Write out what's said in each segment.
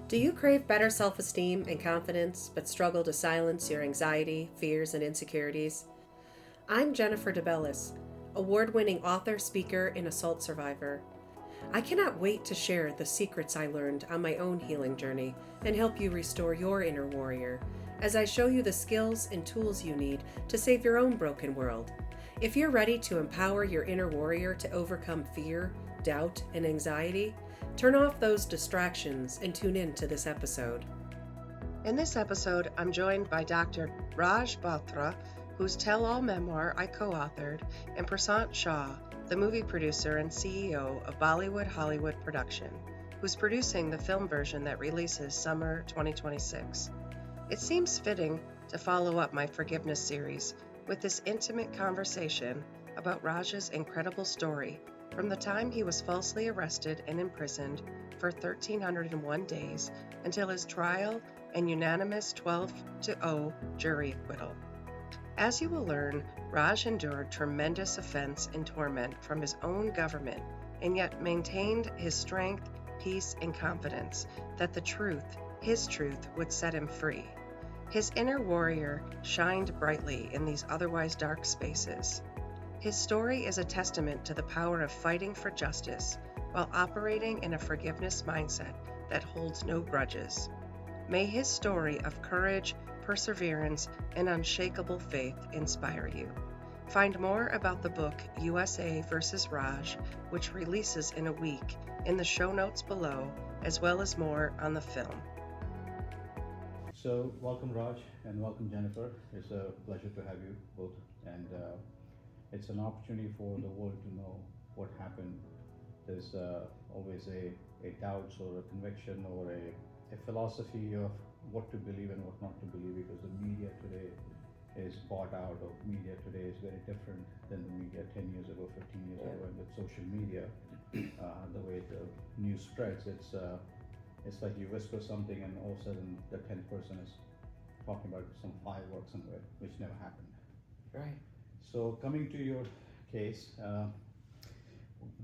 Do you crave better self esteem and confidence, but struggle to silence your anxiety, fears, and insecurities? I'm Jennifer DeBellis, award winning author, speaker, and assault survivor. I cannot wait to share the secrets I learned on my own healing journey and help you restore your inner warrior as I show you the skills and tools you need to save your own broken world. If you're ready to empower your inner warrior to overcome fear, doubt, and anxiety, turn off those distractions and tune in to this episode. In this episode, I'm joined by Dr. Raj Bothra, whose tell-all memoir I co-authored, and Prashant Shah, the movie producer and CEO of Bollywood Hollywood Production, who's producing the film version that releases summer 2026. It seems fitting to follow up my forgiveness series with this intimate conversation about Raj's incredible story from the time he was falsely arrested and imprisoned for 1,301 days until his trial and unanimous 12-0 jury acquittal. As you will learn, Raj endured tremendous offense and torment from his own government and yet maintained his strength, peace, and confidence that the truth, his truth, would set him free. His inner warrior shined brightly in these otherwise dark spaces. His story is a testament to the power of fighting for justice while operating in a forgiveness mindset that holds no grudges. May his story of courage, perseverance, and unshakable faith inspire you. Find more about the book USA vs. Raj, which releases in a week, in the show notes below, as well as more on the film. So, welcome Raj and welcome Jennifer. It's a pleasure to have you both, and it's an opportunity for the world to know what happened. There's always a doubt or a conviction or a philosophy of what to believe and what not to believe, because the media today is bought out, or media today is very different than the media 10 years ago, 15 years ago. And with social media, the way the news spreads, it's like you whisper something and all of a sudden the 10th person is talking about some fireworks somewhere, which never happened. Right. So coming to your case,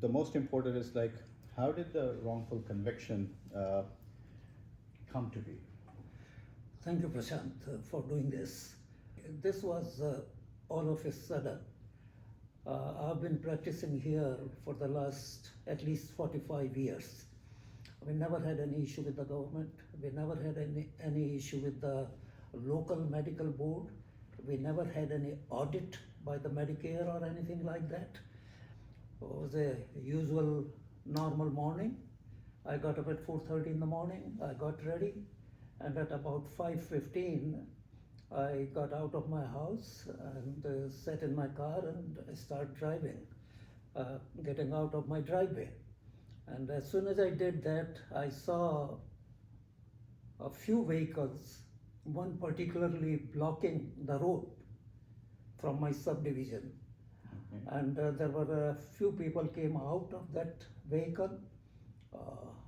the most important is like, how did the wrongful conviction come to be? Thank you, Prashant, for doing this. This was all of a sudden. I've been practicing here for the last at least 45 years. We never had any issue with the government. We never had any issue with the local medical board. We never had any audit by the Medicare or anything like that. It was a usual normal morning. I got up at 4:30 in the morning. I got ready, and at about 5:15, I got out of my house and sat in my car and I started driving, getting out of my driveway. And as soon as I did that, I saw a few vehicles, one particularly blocking the road from my subdivision. Okay. And there were a few people came out of that vehicle.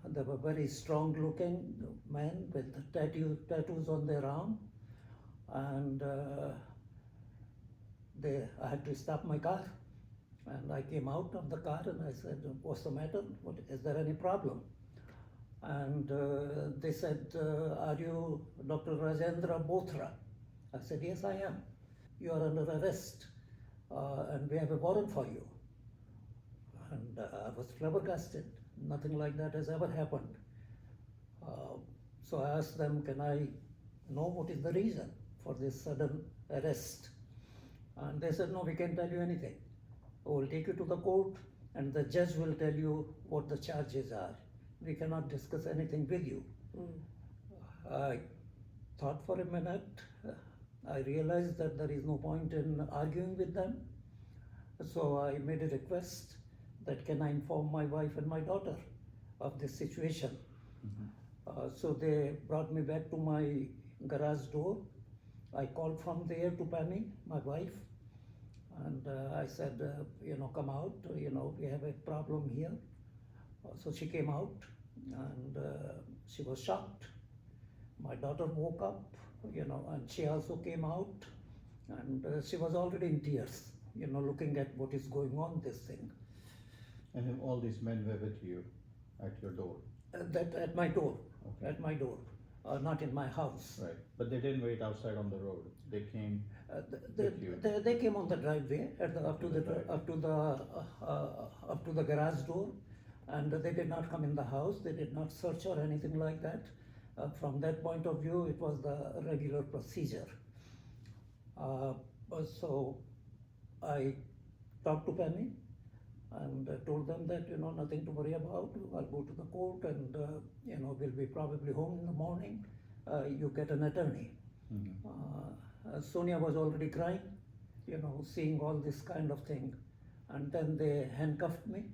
They were very strong looking men with tattoos on their arm. And I had to stop my car. And I came out of the car and I said, "What's the matter? Is there any problem?" And they said, "Are you Dr. Rajendra Bothra?" I said, "Yes, I am. You are under arrest and we have a warrant for you." And I was flabbergasted. Nothing like that has ever happened. So I asked them, "Can I know what is the reason for this sudden arrest?" And they said, "No, we can't tell you anything. We'll take you to the court and the judge will tell you what the charges are. We cannot discuss anything with you." I thought for a minute. I realized that there is no point in arguing with them. So I made a request that can I inform my wife and my daughter of this situation. So they brought me back to my garage door. I called from there to Penny, my wife, and I said, "Come out, we have a problem here." So she came out and she was shocked. My daughter woke up, and she also came out, and she was already in tears, looking at what is going on, this thing. And then all these men were with you at your door? That at my door. Okay. at my door, not in my house. Right. But they didn't wait outside on the road. They came with you. They came on the driveway up to the garage door, and they did not come in the house. They did not search or anything like that. From that point of view, it was the regular procedure. So I talked to Penny and told them that nothing to worry about. I'll go to the court, and we'll be probably home in the morning. You get an attorney. Sonia was already crying, seeing all this kind of thing. And then they handcuffed me,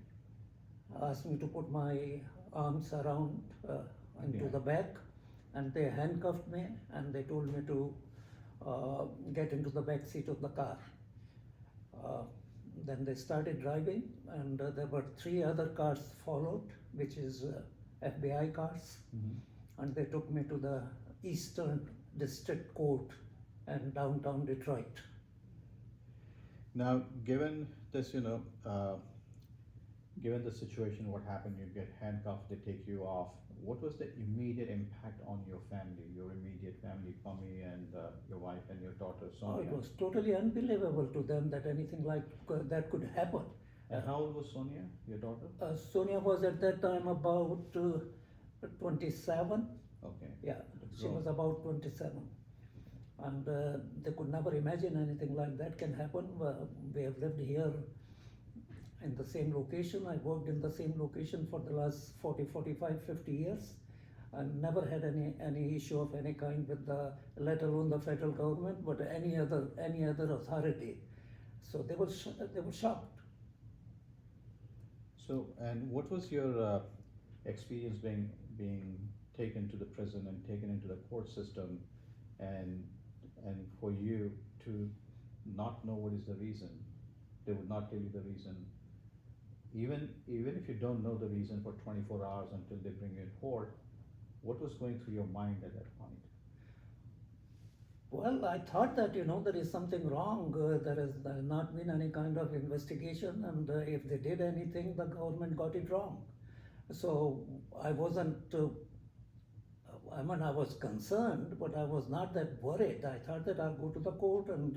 asked me to put my arms around into the back, and they handcuffed me and they told me to get into the back seat of the car. Then they started driving, and there were 3 other cars followed, which is FBI cars, and they took me to the Eastern District Court in downtown Detroit. Now, given this, given the situation, what happened, you get handcuffed, they take you off. What was the immediate impact on your family, your immediate family, Pami and your wife and your daughter, Sonia? It was totally unbelievable to them that anything like that could happen. And how old was Sonia, your daughter? Sonia was at that time about 27. Okay. Yeah, she was about 27. And they could never imagine anything like that can happen. We have lived here in the same location. I worked in the same location for the last 40, 45, 50 years, and never had any issue of any kind with let alone the federal government, but any other authority. So they were shocked. So, and what was your experience being taken to the prison and taken into the court system, and for you to not know what is the reason? They would not tell you the reason. Even if you don't know the reason for 24 hours until they bring you in court, what was going through your mind at that point? Well, I thought that there is something wrong. There has not been any kind of investigation, and if they did anything, the government got it wrong. So I wasn't. I was concerned, but I was not that worried. I thought that I'll go to the court and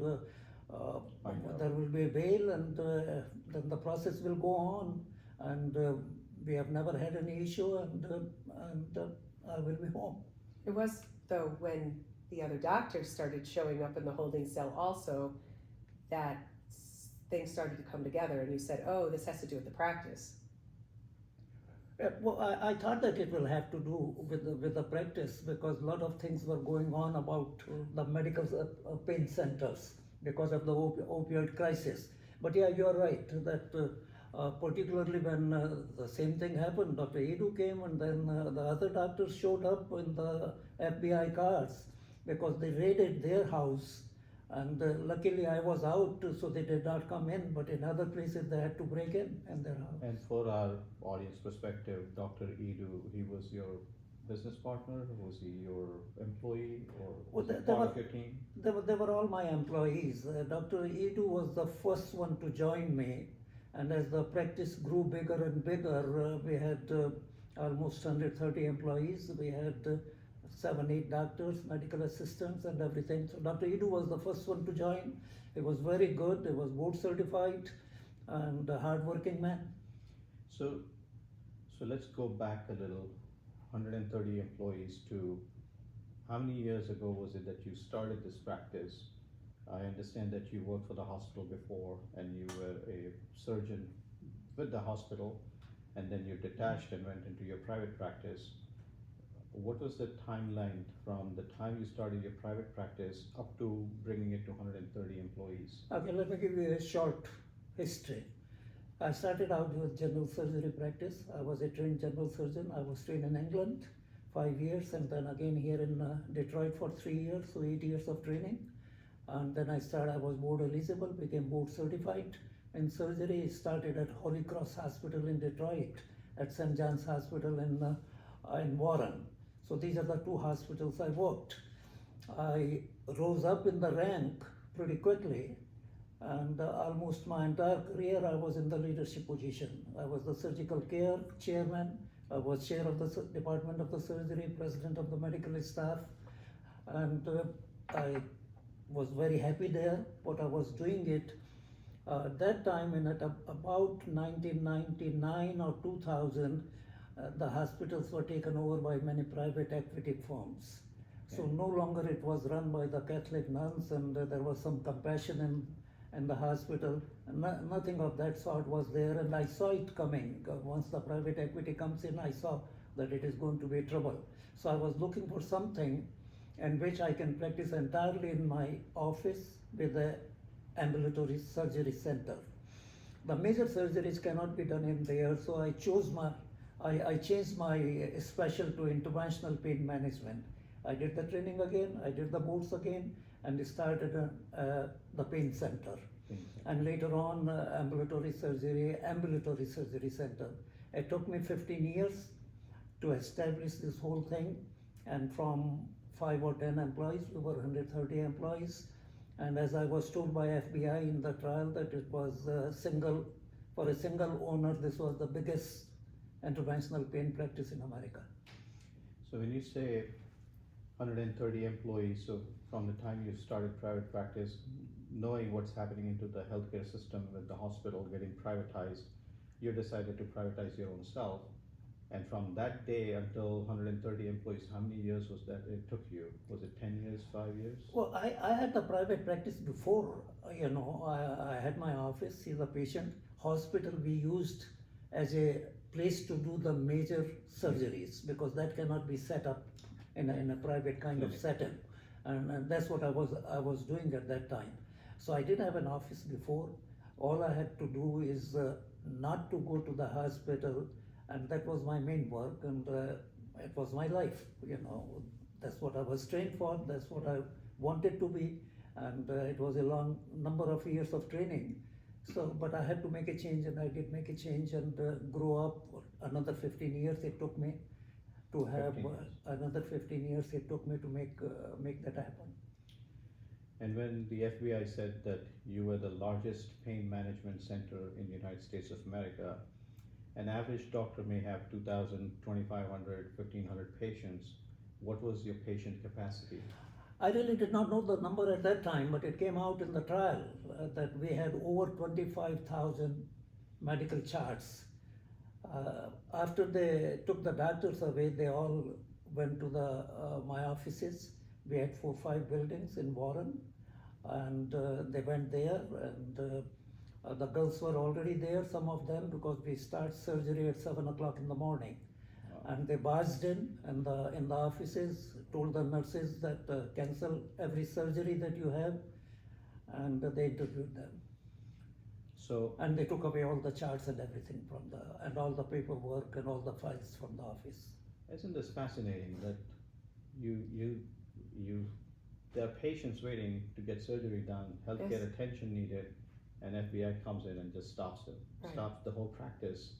there will be a bail, and then the process will go on. And we have never had any issue, and I will be home. It was, though, when the other doctors started showing up in the holding cell also, that things started to come together, and you said, oh, this has to do with the practice. Well, I thought that it will have to do with the practice, because a lot of things were going on about the medical pain centers because of the opioid crisis. But yeah, you're right that particularly when the same thing happened, Dr. Edu came, and then the other doctors showed up in the FBI cars because they raided their house. And luckily I was out, so they did not come in, but in other places they had to break in their house. And for our audience perspective, Dr. Edu, he was your business partner? Was he your employee, or was he part of your team? They were all my employees. Dr. Edu was the first one to join me, and as the practice grew bigger and bigger, we had almost 130 employees. We had 7, 8 doctors, medical assistants, and everything. So Dr. Edu was the first one to join. He was very good. He was board certified and a hard-working man. So let's go back a little. 130 employees to how many years ago was it that you started this practice? I understand that you worked for the hospital before, and you were a surgeon with the hospital, and then you detached and went into your private practice. What was the timeline from the time you started your private practice up to bringing it to 130 employees? Okay, let me give you a short history. I started out with general surgery practice. I was a trained general surgeon. I was trained in England 5 years, and then again here in Detroit for 3 years, so 8 years of training. And then I was board eligible, became board certified in surgery. Started at Holy Cross Hospital in Detroit, at St. John's Hospital in Warren. So these are the 2 hospitals I worked. I rose up in the rank pretty quickly, and almost my entire career I was in the leadership position. I was the surgical care chairman, I was chair of the department of the surgery, president of the medical staff, and I was very happy there. What I was doing it that time in about 1999 or 2000, the hospitals were taken over by many private equity firms. So no longer it was run by the Catholic nuns, and there was some compassion in the hospital. Nothing of that sort was there, and I saw it coming. Once the private equity comes in, I saw that it is going to be trouble. So I was looking for something in which I can practice entirely in my office with a ambulatory surgery center. The major surgeries cannot be done in there, so I changed my special to interventional pain management. I did the training again, I did the boards again, and started the pain center. And later on, ambulatory surgery center. It took me 15 years to establish this whole thing, and from 5 or 10 employees, we were 130 employees. And as I was told by FBI in the trial that it was for a single owner, this was the biggest interventional pain practice in America. So when you say 130 employees, so from the time you started private practice, knowing what's happening into the healthcare system with the hospital getting privatized, you decided to privatize your own self. And from that day until 130 employees, how many years was that it took you? Was it 10 years, 5 years? Well, I had the private practice before. I had my office, see the patient. Hospital we used as a place to do the major surgeries, because that cannot be set up in a private kind of setting. And that's what I was doing at that time. So I did have an office before. All I had to do is not to go to the hospital, and that was my main work, and it was my life. That's what I was trained for, that's what I wanted to be, and it was a long number of years of training. So, but I had to make a change, and I did make a change, and grow up. Another 15 years it took me to have, another 15 years it took me to make that happen. And when the FBI said that you were the largest pain management center in the United States of America, an average doctor may have 2,000, 2,500, 1,500 patients. What was your patient capacity? I really did not know the number at that time, but it came out in the trial that we had over 25,000 medical charts. After they took the doctors away, they all went to my offices. We had 4 or 5 buildings in Warren, and they went there, and the girls were already there, some of them, because we start surgery at 7 o'clock in the morning. Wow. And they barged in the offices, told the nurses that cancel every surgery that you have, and they interviewed them. And they took away all the charts and everything and all the paperwork and all the files from the office. Isn't this fascinating that there are patients waiting to get surgery done, healthcare attention needed, and FBI comes in and just stops it, stops the whole practice.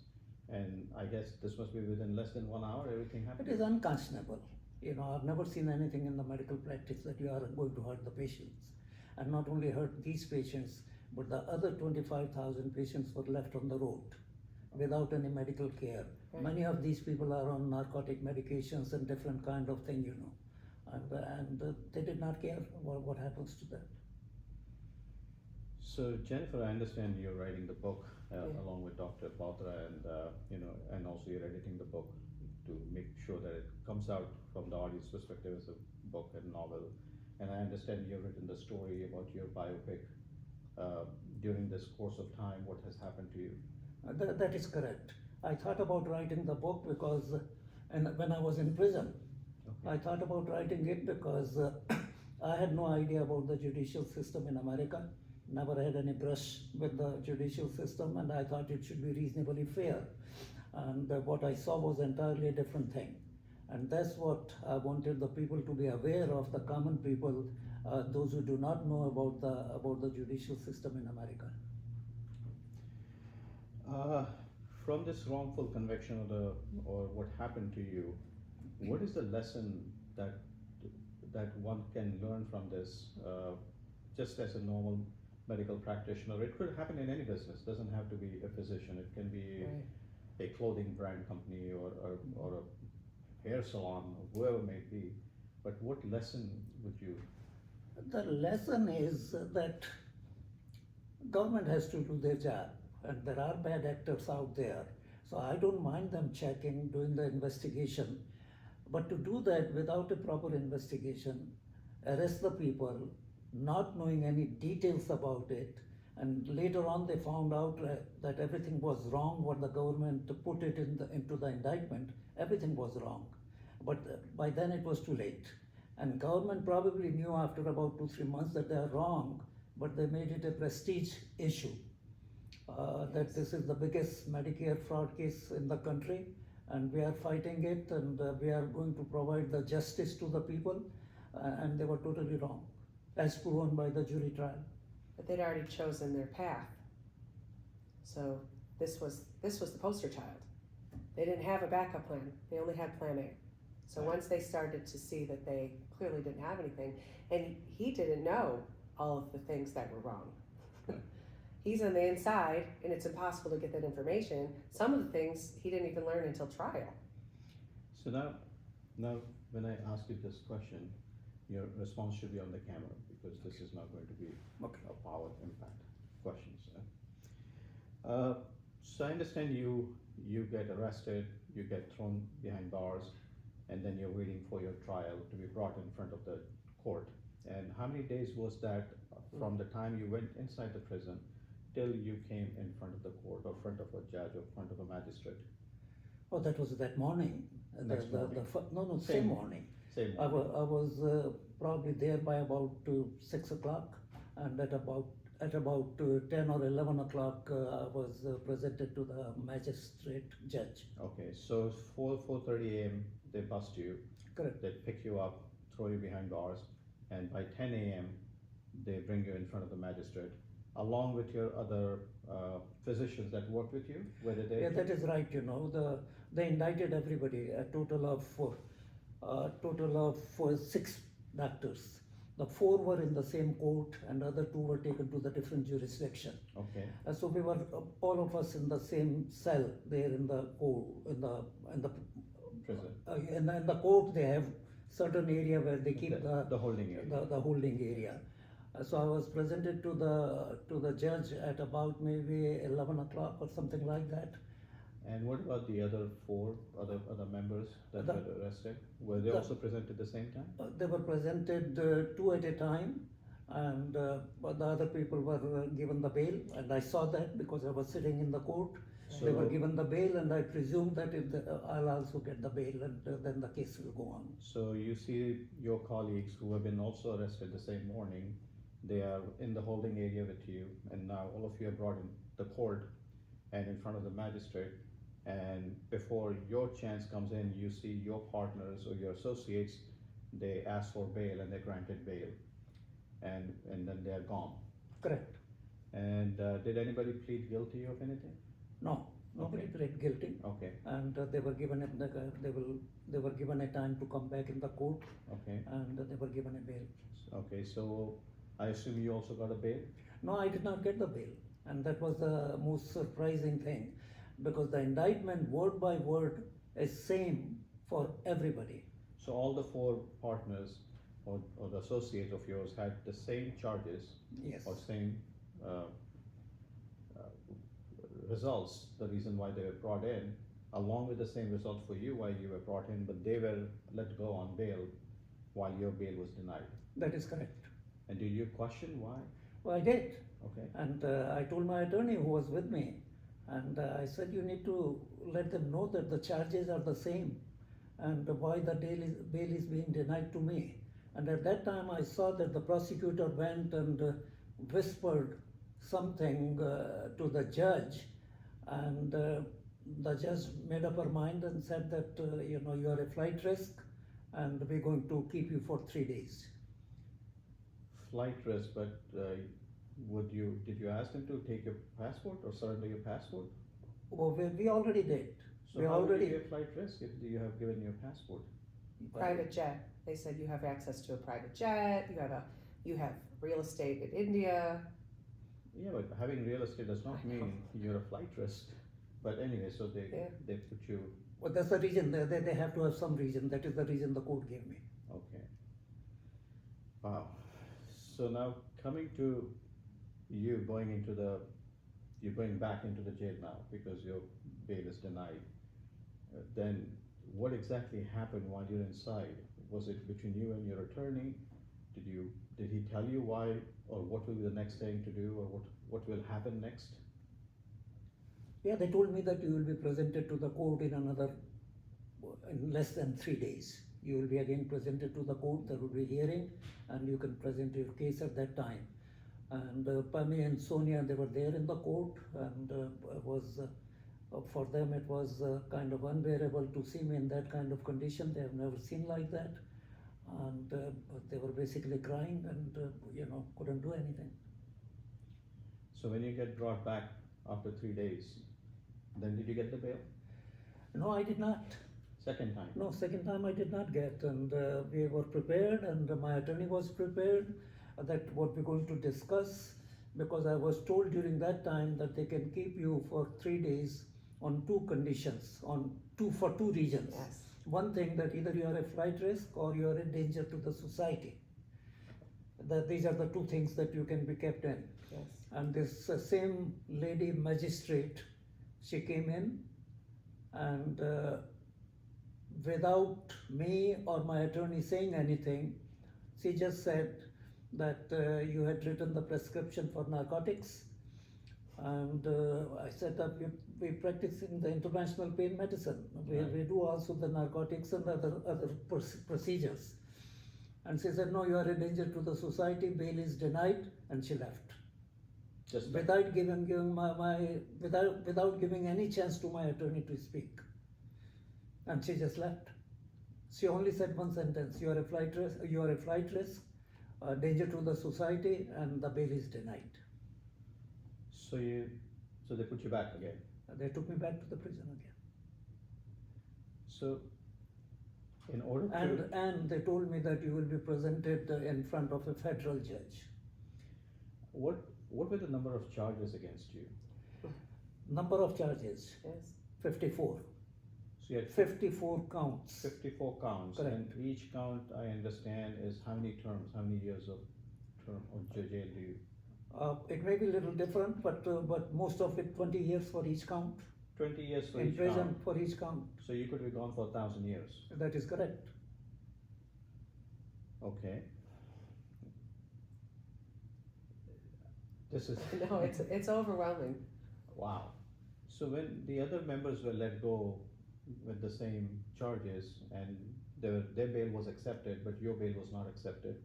And I guess this must be within less than 1 hour, everything happened. It is unconscionable. I've never seen anything in the medical practice that you are going to hurt the patients. And not only hurt these patients, but the other 25,000 patients were left on the road without any medical care. Many of these people are on narcotic medications and different kind of thing, and they did not care what happens to them. So Jennifer, I understand you're writing the book along with Dr. Bothra, and and also you're editing the book to make sure that it comes out from the audience perspective as a book and novel. And I understand you've written the story about your biopic during this course of time. What has happened to you? That is correct. I thought about writing the book because, when I was in prison, I thought about writing it because I had no idea about the judicial system in America. Never had any brush with the judicial system, and I thought it should be reasonably fair. And what I saw was entirely a different thing. And that's what I wanted the people to be aware of, the common people, those who do not know about the judicial system in America. From this wrongful conviction or what happened to you, what is the lesson that one can learn from this, just as a normal medical practitioner? It could happen in any business. Doesn't have to be a physician. It can be a clothing brand company or a hair salon or whoever it may be, but what lesson would you? The lesson is that government has to do their job, and there are bad actors out there. So I don't mind them checking, doing the investigation, but to do that without a proper investigation, arrest the people, not knowing any details about it, and later on they found out that everything was wrong. What the government put it into the indictment, everything was wrong. But by then it was too late. And government probably knew after about 2-3 months that they are wrong, but they made it a prestige issue. That this is the biggest Medicare fraud case in the country, and we are fighting it, and we are going to provide the justice to the people, and they were totally wrong, as proven by the jury trial. But they'd already chosen their path. So this was the poster child. They didn't have a backup plan. They only had plan A. So once they started to see that they clearly didn't have anything, and he didn't know all of the things that were wrong. He's on the inside, and it's impossible to get that information. Some of the things he didn't even learn until trial. So now when I ask you this question, your response should be on the camera because this is not going to be a power impact questions. So I understand you get arrested, you get thrown behind bars, and then you're waiting for your trial to be brought in front of the court. And how many days was that from the time you went inside the prison till you came in front of the court or front of a judge or front of a magistrate? Oh, that was that morning. Next morning? Same morning. Same I morning. was probably there by about 6 o'clock, and at about 10 or 11 o'clock, I was presented to the magistrate judge. Okay, so 4:30 a.m. they bust you. Correct. They pick you up, throw you behind bars, and by 10 a.m. they bring you in front of the magistrate, along with your other physicians that work with you. Whether they Yeah, that is right. They indicted everybody. A total of 6 doctors. The 4 were in the same court, and the other 2 were taken to the different jurisdiction. Okay. So we were all of us in the same cell there in the court, in the Prison. in the court. They have certain area where they keep the holding area. the holding area. So I was presented to the judge at about maybe 11 o'clock or something like that. And what about the other 4 other members that were arrested? Were they also presented at the same time? They were presented 2 at a time, and but the other people were given the bail, and I saw that because I was sitting in the court. So They were given the bail, and I presume that I'll also get the bail, and then the case will go on. So you see your colleagues who have been also arrested the same morning, they are in the holding area with you, and now all of you are brought in the court and in front of the magistrate. And before your chance comes in, you see your partners or your associates, they ask for bail and they're granted bail, and then they're gone. Correct. And did anybody plead guilty of anything? No, nobody pled guilty. Okay. And they were given they were given a time to come back in the court, Okay. and they were given a bail. Okay. So I assume you also got a bail? No, I did not get the bail, and that was the most surprising thing, because the indictment word by word is same for everybody. So all the 4 partners or the associates of yours had the same charges Yes. or same results, the reason why they were brought in, along with the same results for you why you were brought in, but they were let go on bail while your bail was denied. That is correct. And did you question why? Well, I did. Okay. And I told my attorney who was with me, and I said, you need to let them know that the charges are the same, and why the bail is being denied to me. And at that time I saw that the prosecutor went and whispered something to the judge, and the judge made up her mind and said that you are a flight risk, and we're going to keep you for 3 days. Flight risk, but did you ask them to take your passport or surrender your passport? Well, we already did. So we how already would you be a flight risk if you have given your passport? Private jet. They said you have access to a private jet. You have real estate in India. Yeah, but having real estate does not mean you're a flight risk. But anyway, so Yeah. they put you, Well, that's the reason. They have to have some reason. That is the reason the court gave me. okay. Wow. So now coming to you going into the, you're going back into the jail now because your bail is denied. Then what exactly happened while you're inside? Was it between you and your attorney? Did he tell you why, or what will be the next thing to do, or what will happen next? Yeah, they told me that you will be presented to the court in less than 3 days. You will be again presented to the court. There will be hearing, and you can present your case at that time. And Pami and Sonia, they were there in the court, and for them it was kind of unbearable to see me in that kind of condition. They have never seen like that, and they were basically crying and couldn't do anything. So when you get brought back after 3 days, then did you get the bail? No, I did not. Second time? No, second time I did not get, and we were prepared, and my attorney was prepared that what we're going to discuss, because I was told during that time that they can keep you for 3 days on two conditions, for two reasons. Yes. One thing, that either you are a flight risk or you are a danger to the society. That these are the two things that you can be kept in. Yes. And this same lady magistrate, she came in, and without me or my attorney saying anything, she just said that you had written the prescription for narcotics, and I said that we practice in the international pain medicine. We do also the narcotics and other procedures. And she said, no, you are a danger to the society, bail is denied, and she left. Just Without without giving any chance to my attorney to speak. And she just left. She only said one sentence: you are a flight risk, danger to the society, and the bail is denied. So they put you back again. They took me back to the prison again. So in order to And they told me that you will be presented in front of a federal judge. what were the number of charges against you? Number of charges, Yes. 54. So you had 54 counts. 54 counts, Correct. and each count, I understand, is how many terms, how many years of term of jail do you? It may be a little different, but most of it 20 years for each count. 20 years for In each prison count. for each count. So you could be gone for 1,000 years. That is correct. Okay. This is No, it's overwhelming. wow. So when the other members were let go with the same charges and their bail was accepted, but your bail was not accepted,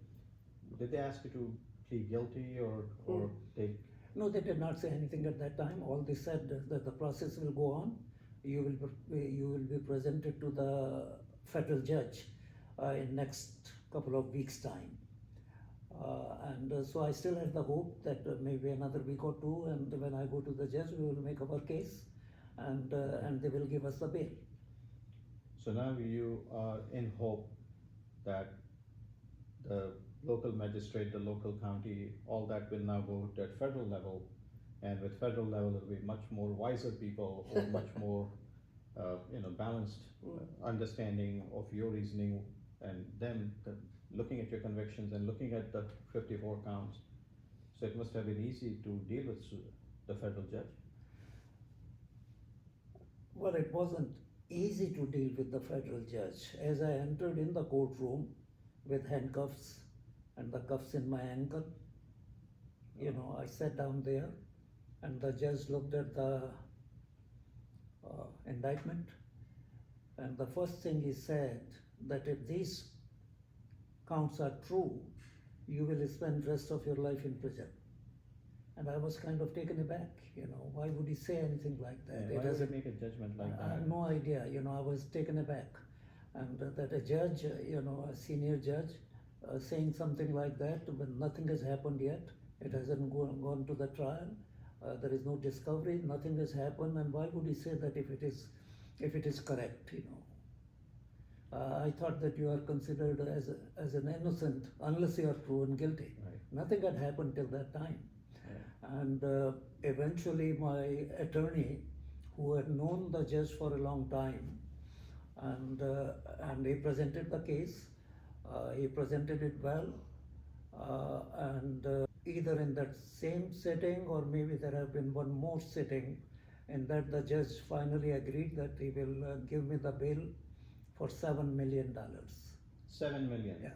did they ask you to plead guilty or take? No, they did not say anything at that time. All they said that the process will go on. You will be presented to the federal judge in next couple of weeks' time. So I still have the hope that maybe another week or two, and when I go to the judge, we will make our case, and they will give us the bail. So now you are in hope that the local magistrate, the local county, all that will now go to federal level, and with federal level it will be much more wiser people or much more balanced understanding of your reasoning, and them looking at your convictions and looking at the 54 counts. So it must have been easy to deal with the federal judge. Well, it wasn't easy to deal with the federal judge. As I entered in the courtroom with handcuffs and the cuffs in my ankle, I sat down there, and the judge looked at the indictment, and the first thing he said, that if these counts are true, you will spend the rest of your life in prison. And I was kind of taken aback, why would he say anything like that? Yeah, why would he make a judgment like I that? have no idea, I was taken aback. And that a judge, a senior judge, saying something like that when nothing has happened yet, it hasn't gone to the trial, there is no discovery, nothing has happened, and why would he say that if it is correct, I thought that you are considered as an innocent unless you are proven guilty. Right. Nothing had happened till that time. Right. And eventually my attorney, who had known the judge for a long time, and he presented the case. He presented it well, and either in that same sitting or maybe there have been one more sitting, in that the judge finally agreed that he will give me the bail for $7 million. 7 million. Yeah.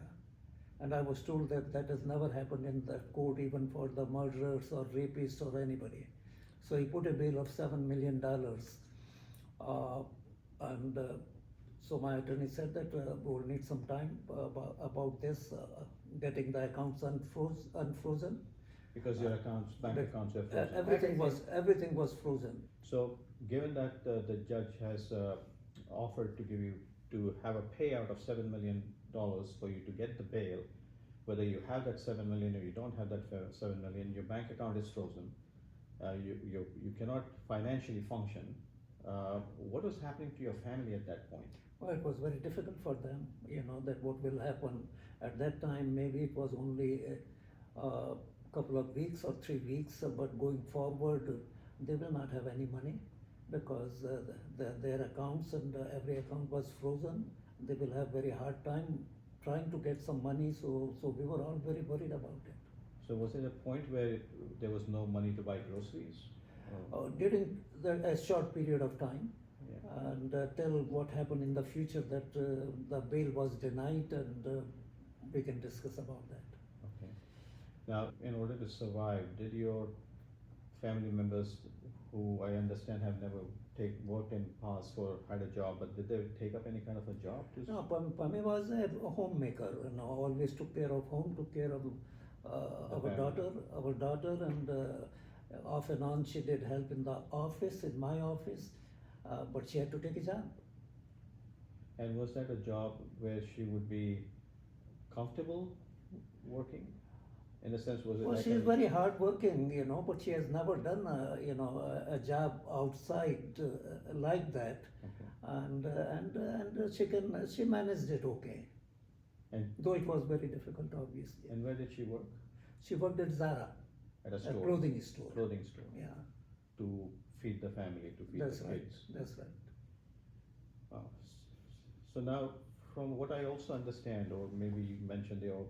And I was told that that has never happened in the court, even for the murderers or rapists or anybody. So he put a bail of $7 million. And so my attorney said that we'll need some time about this, getting the accounts unfrozen. Because your accounts, bank accounts were frozen. Everything was frozen. So, given that the judge has offered to give you to have a payout of $7 million for you to get the bail, whether you have that 7 million or you don't have that 7 million, your bank account is frozen. You cannot financially function. What was happening to your family at that point? Well, it was very difficult for them, that what will happen. At that time, maybe it was only a couple of weeks or 3 weeks, but going forward, they will not have any money because their accounts and every account was frozen. They will have very hard time trying to get some money, so we were all very worried about it. So was it a point where there was no money to buy groceries? During a short period of time, Yeah. and till what happened in the future, that the bail was denied, and we can discuss about that. Okay. Now, in order to survive, did your family members, who I understand have never worked in past or had a job, but did they take up any kind of a job? No, Pami was a homemaker, always took care of home, took care of our daughter, and off and on she did help in the office, in my office, but she had to take a job. And was that a job where she would be comfortable working? In a sense, was it Well, like she is very hard working, but she has never done a job outside like that. Okay. And she managed it okay. And Though it was very difficult, obviously. and where did she work? She worked at Zara, At a a store. clothing store. Clothing store. Yeah, To feed the family, to feed that's the right. kids. That's right. Wow. So now, from what I also understand, or maybe you mentioned there are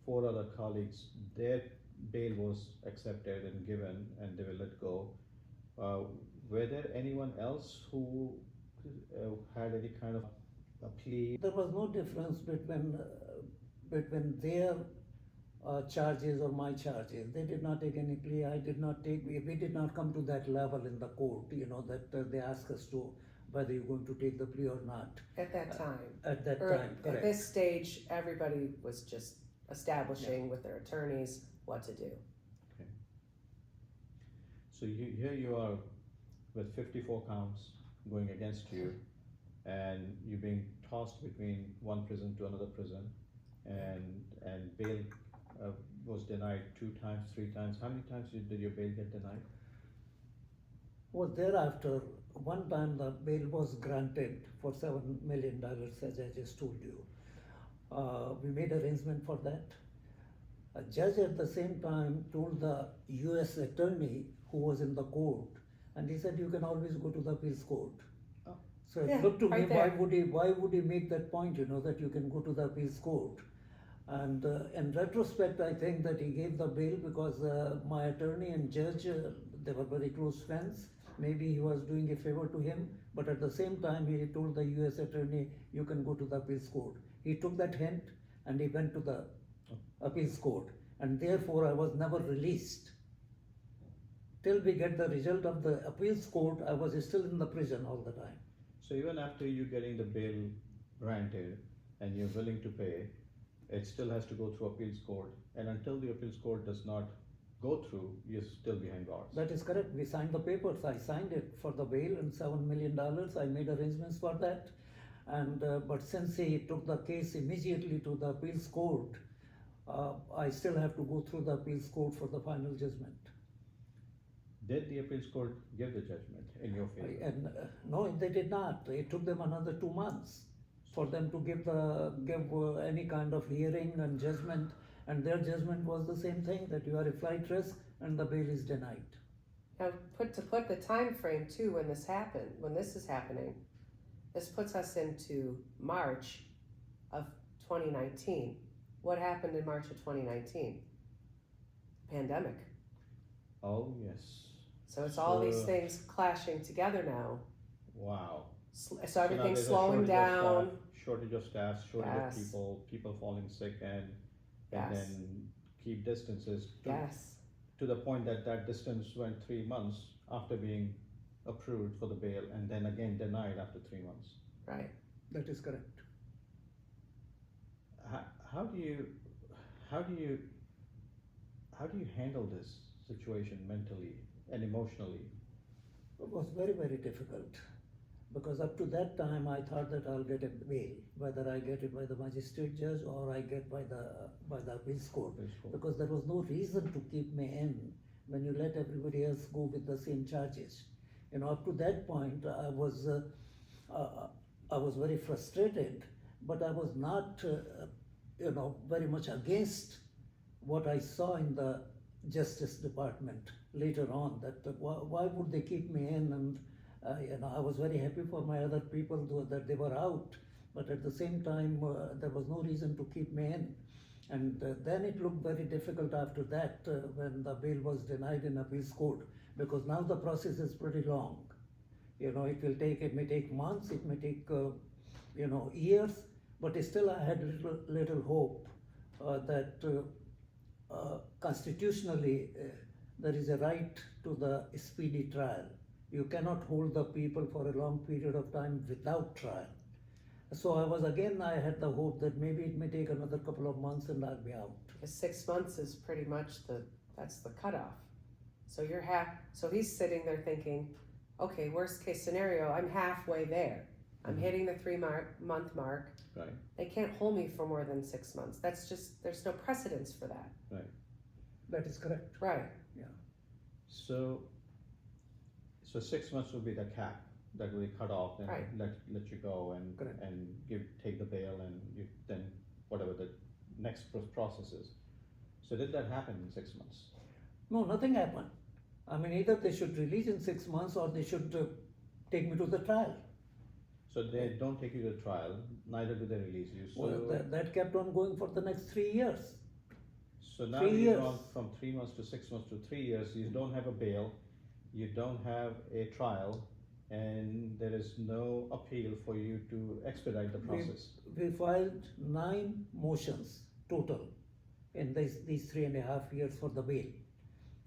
4 other colleagues, their bail was accepted and given, and they were let go. Were there anyone else who had any kind of a plea? There was no difference between their charges or my charges. They did not take any plea. I did not take. We did not come to that level in the court. That they asked us to whether you're going to take the plea or not. At that time. At that Or time, at correct. this stage, everybody was just establishing with their attorneys what to do. So here you are with 54 counts going against you, and you're being tossed between one prison to another prison, and bail was denied 2 times, 3 times. How many times did your bail get denied? Well, thereafter, one time the bail was granted for $7 million, as I just told you. We made arrangement for that. A judge at the same time told the U.S. attorney who was in the court, and he said, you can always go to the appeals court. Oh. So it Yeah, looked to me, right there. why would he make that point, that you can go to the appeals court? And in retrospect, I think that he gave the bail because my attorney and judge, they were very close friends. Maybe he was doing a favor to him, but at the same time, he told the U.S. attorney, you can go to the appeals court. He took that hint and he went to the appeals court, and therefore I was never released. Till we get the result of the appeals court, I was still in the prison all the time. So even after you getting the bail granted and you're willing to pay, it still has to go through appeals court, and until the appeals court does not go through, you're still behind bars. That is correct. We signed the papers. I signed it for the bail and $7 million. I made arrangements for that. And but since he took the case immediately to the appeals court, I still have to go through the appeals court for the final judgment. Did the appeals court give the judgment in your favor? No, they did not. It took them another 2 months for them to give any kind of hearing and judgment. And their judgment was the same thing, that you are a flight risk and the bail is denied. Now, to put the time frame too when this happened, when this is happening, this puts us into March of 2019. What happened in March of 2019? Pandemic. Oh, yes. So it's all these things clashing together now. Wow. So now everything's there's a slowing down. Shortage of staff, shortage Yes. of people falling sick, and Yes. then keep distances Yes. to the point that that distance went 3 months after being approved for the bail, and then again denied after 3 months. Right. That is correct. How do you handle this situation mentally and emotionally? It was very, very difficult because up to that time I thought that I'll get a bail, whether I get it by the magistrate judge or I get by the appeals court, because there was no reason to keep me in when you let everybody else go with the same charges. Up to that point I was very frustrated, but I was not very much against what I saw in the Justice Department later on, that why would they keep me in, and I was very happy for my other people that they were out, but at the same time there was no reason to keep me in. And then it looked very difficult after that when the bail was denied in appeals court, because now the process is pretty long. It may take months, it may take years, but still I had little hope that constitutionally there is a right to the speedy trial. You cannot hold the people for a long period of time without trial. So I had the hope that maybe it may take another couple of months and I'll be out. 6 months is pretty much that's the cutoff. So so he's sitting there thinking, okay, worst case scenario, I'm halfway there. I'm hitting the 3-month mark. Right. They can't hold me for more than 6 months. That's just, there's no precedence for that. Right. That is correct. Right. Yeah. So 6 months will be the cap that will be cut off and Right. let you go and Correct. and take the bail, and then whatever the next process is. So did that happen in 6 months? No, nothing happened. I mean, either they should release in 6 months or they should take me to the trial. So they don't take you to trial, neither do they release you. So, Well, that kept on going for the next 3 years. so now 3 you've years. gone from 3 months to 6 months to 3 years. You don't have a bail, you don't have a trial, and there is no appeal for you to expedite the process. We filed 9 motions total in these 3.5 years for the bail,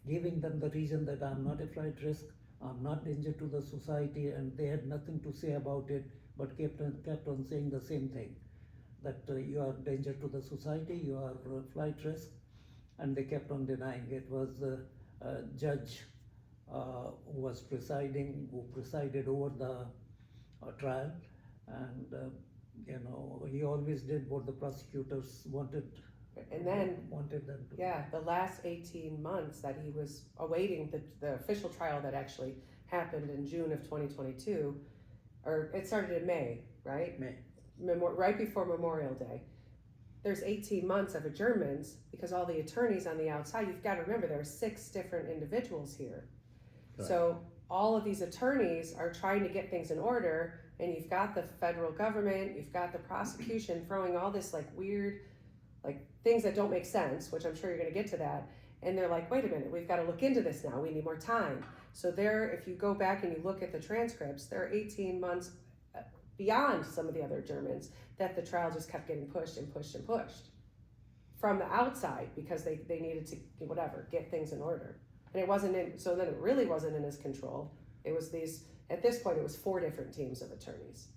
giving them the reason that I'm not a flight risk, I'm not danger to the society, and they had nothing to say about it, but kept on saying the same thing, that you are danger to the society, you are flight risk, and they kept on denying. It was a judge who presided over the trial, and he always did what the prosecutors wanted. And then, wanted them to. yeah, the last 18 months that he was awaiting the official trial that actually happened in June of 2022, or it started in May, right? May. Right before Memorial Day. There's 18 months of adjournments because all the attorneys on the outside, you've got to remember there are 6 different individuals here. Correct. So all of these attorneys are trying to get things in order, and you've got the federal government, you've got the prosecution throwing all this weird things that don't make sense, which I'm sure you're going to get to that. And they're like, wait a minute, we've got to look into this now. We need more time. So if you go back and you look at the transcripts, there are 18 months beyond some of the other adjournments that the trial just kept getting pushed and pushed and pushed from the outside because they needed to, get things in order. And so then it really wasn't in his control. It was at this point, it was 4 different teams of attorneys.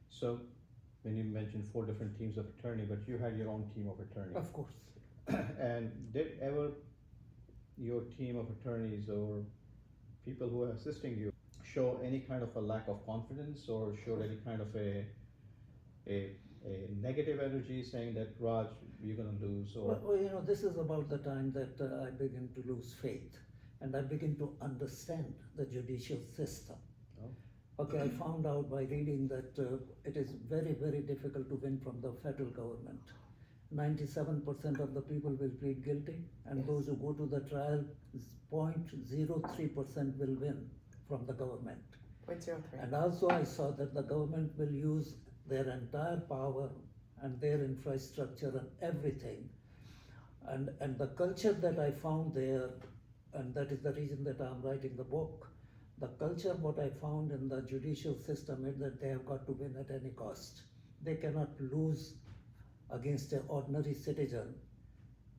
So when you mentioned 4 different teams of attorney, but you had your own team of attorney. Of course. And did ever your team of attorneys or people who are assisting you show any kind of a lack of confidence or showed any kind of a negative energy saying that, Raj, you're going to lose? Or Well, this is about the time that I begin to lose faith and I begin to understand the judicial system. Okay, I found out by reading that it is very, very difficult to win from the federal government. 97% of the people will plead guilty, and Yes. those who go to the trial, 0.03% will win from the government. 0.03. And also, I saw that the government will use their entire power and their infrastructure and everything. And the culture that I found there, and that is the reason that I'm writing the book, the culture what I found in the judicial system is that they have got to win at any cost. They cannot lose against an ordinary citizen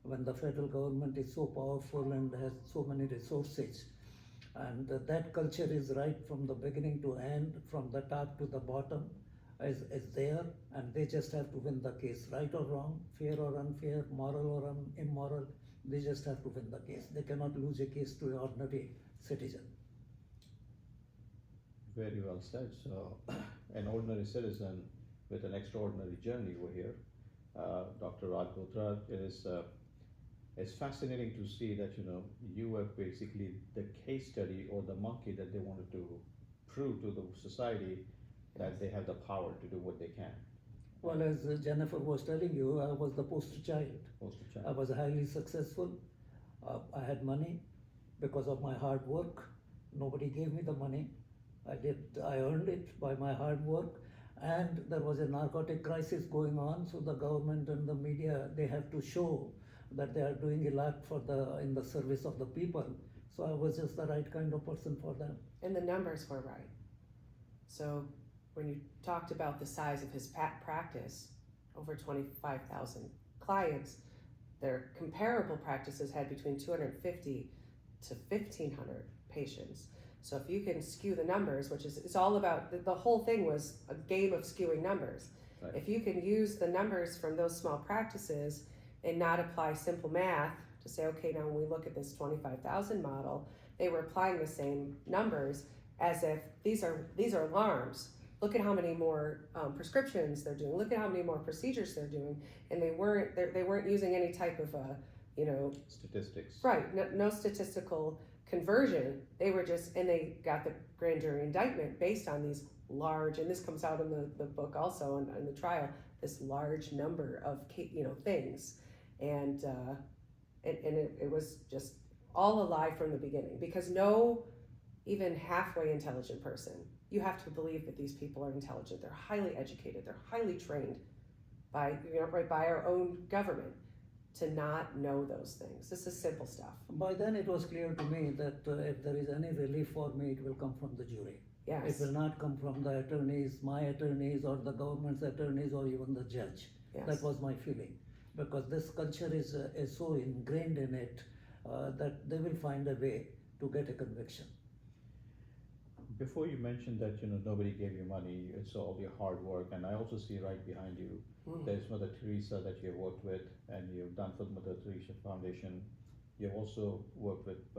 when the federal government is so powerful and has so many resources. And that culture is right from the beginning to end, from the top to the bottom, is there, and they just have to win the case, right or wrong, fair or unfair, moral or immoral. They just have to win the case. They cannot lose a case to an ordinary citizen. Very well said. So, an ordinary citizen with an extraordinary journey over here, Dr. Raj Bothra, it's fascinating to see that you were basically the case study or the monkey that they wanted to prove to the society that they have the power to do what they can. Well, as Jennifer was telling you, I was the poster child. Poster child. I was highly successful. I had money because of my hard work. Nobody gave me the money. I earned it by my hard work. And there was a narcotic crisis going on, so the government and the media, they have to show that they are doing a lot in the service of the people. So I was just the right kind of person for them. And the numbers were right. So when you talked about the size of his practice, over 25,000 clients, their comparable practices had between 250 to 1,500 patients. So if you can skew the numbers, which is it's all about, the whole thing was a game of skewing numbers. Right. If you can use the numbers from those small practices and not apply simple math to say, okay, now when we look at this 25,000 model, they were applying the same numbers as if these are alarms. Look at how many more prescriptions they're doing. Look at how many more procedures they're doing, and they weren't using any type of statistics. Right, no statistical conversion. They were just, and they got the grand jury indictment based on these large, and this comes out in the book also in the trial, this large number of things, and it was just all a lie from the beginning, because no even halfway intelligent person, you have to believe that these people are intelligent, they're highly educated, they're highly trained by our own government, to not know those things. This is simple stuff. By then it was clear to me that if there is any relief for me, it will come from the jury. Yes. It will not come from the attorneys, my attorneys, or the government's attorneys, or even the judge. Yes. That was my feeling. Because this culture is so ingrained in it that they will find a way to get a conviction. Before you mentioned that nobody gave you money, it's all your hard work, and I also see right behind you there's Mother Teresa that you've worked with, and you've done for the Mother Teresa Foundation. You've also worked with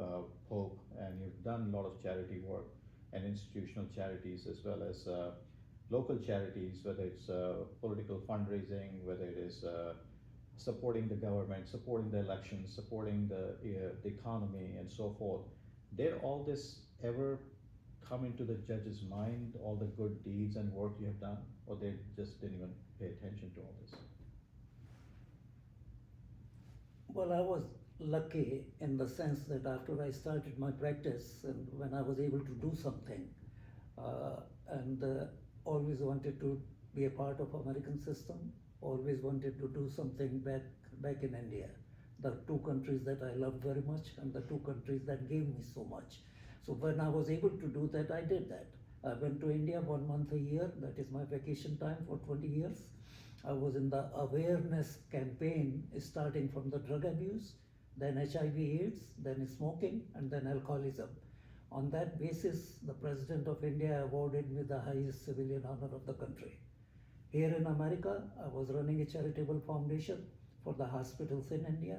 Pope, and you've done a lot of charity work and institutional charities, as well as local charities, whether it's political fundraising, whether it is supporting the government, supporting the elections, supporting the economy, and so forth. Did all this ever come into the judge's mind, all the good deeds and work you have done, or they just didn't even pay attention to all this? Well, I was lucky in the sense that after I started my practice, and when I was able to do something, and always wanted to be a part of American system, always wanted to do something back in India. The two countries that I loved very much, and the two countries that gave me so much. So when I was able to do that, I did that. I went to India 1 month a year, that is my vacation time for 20 years. I was in the awareness campaign, starting from the drug abuse, then HIV/AIDS, then smoking, and then alcoholism. On that basis, the President of India awarded me the highest civilian honor of the country. Here in America, I was running a charitable foundation for the hospitals in India.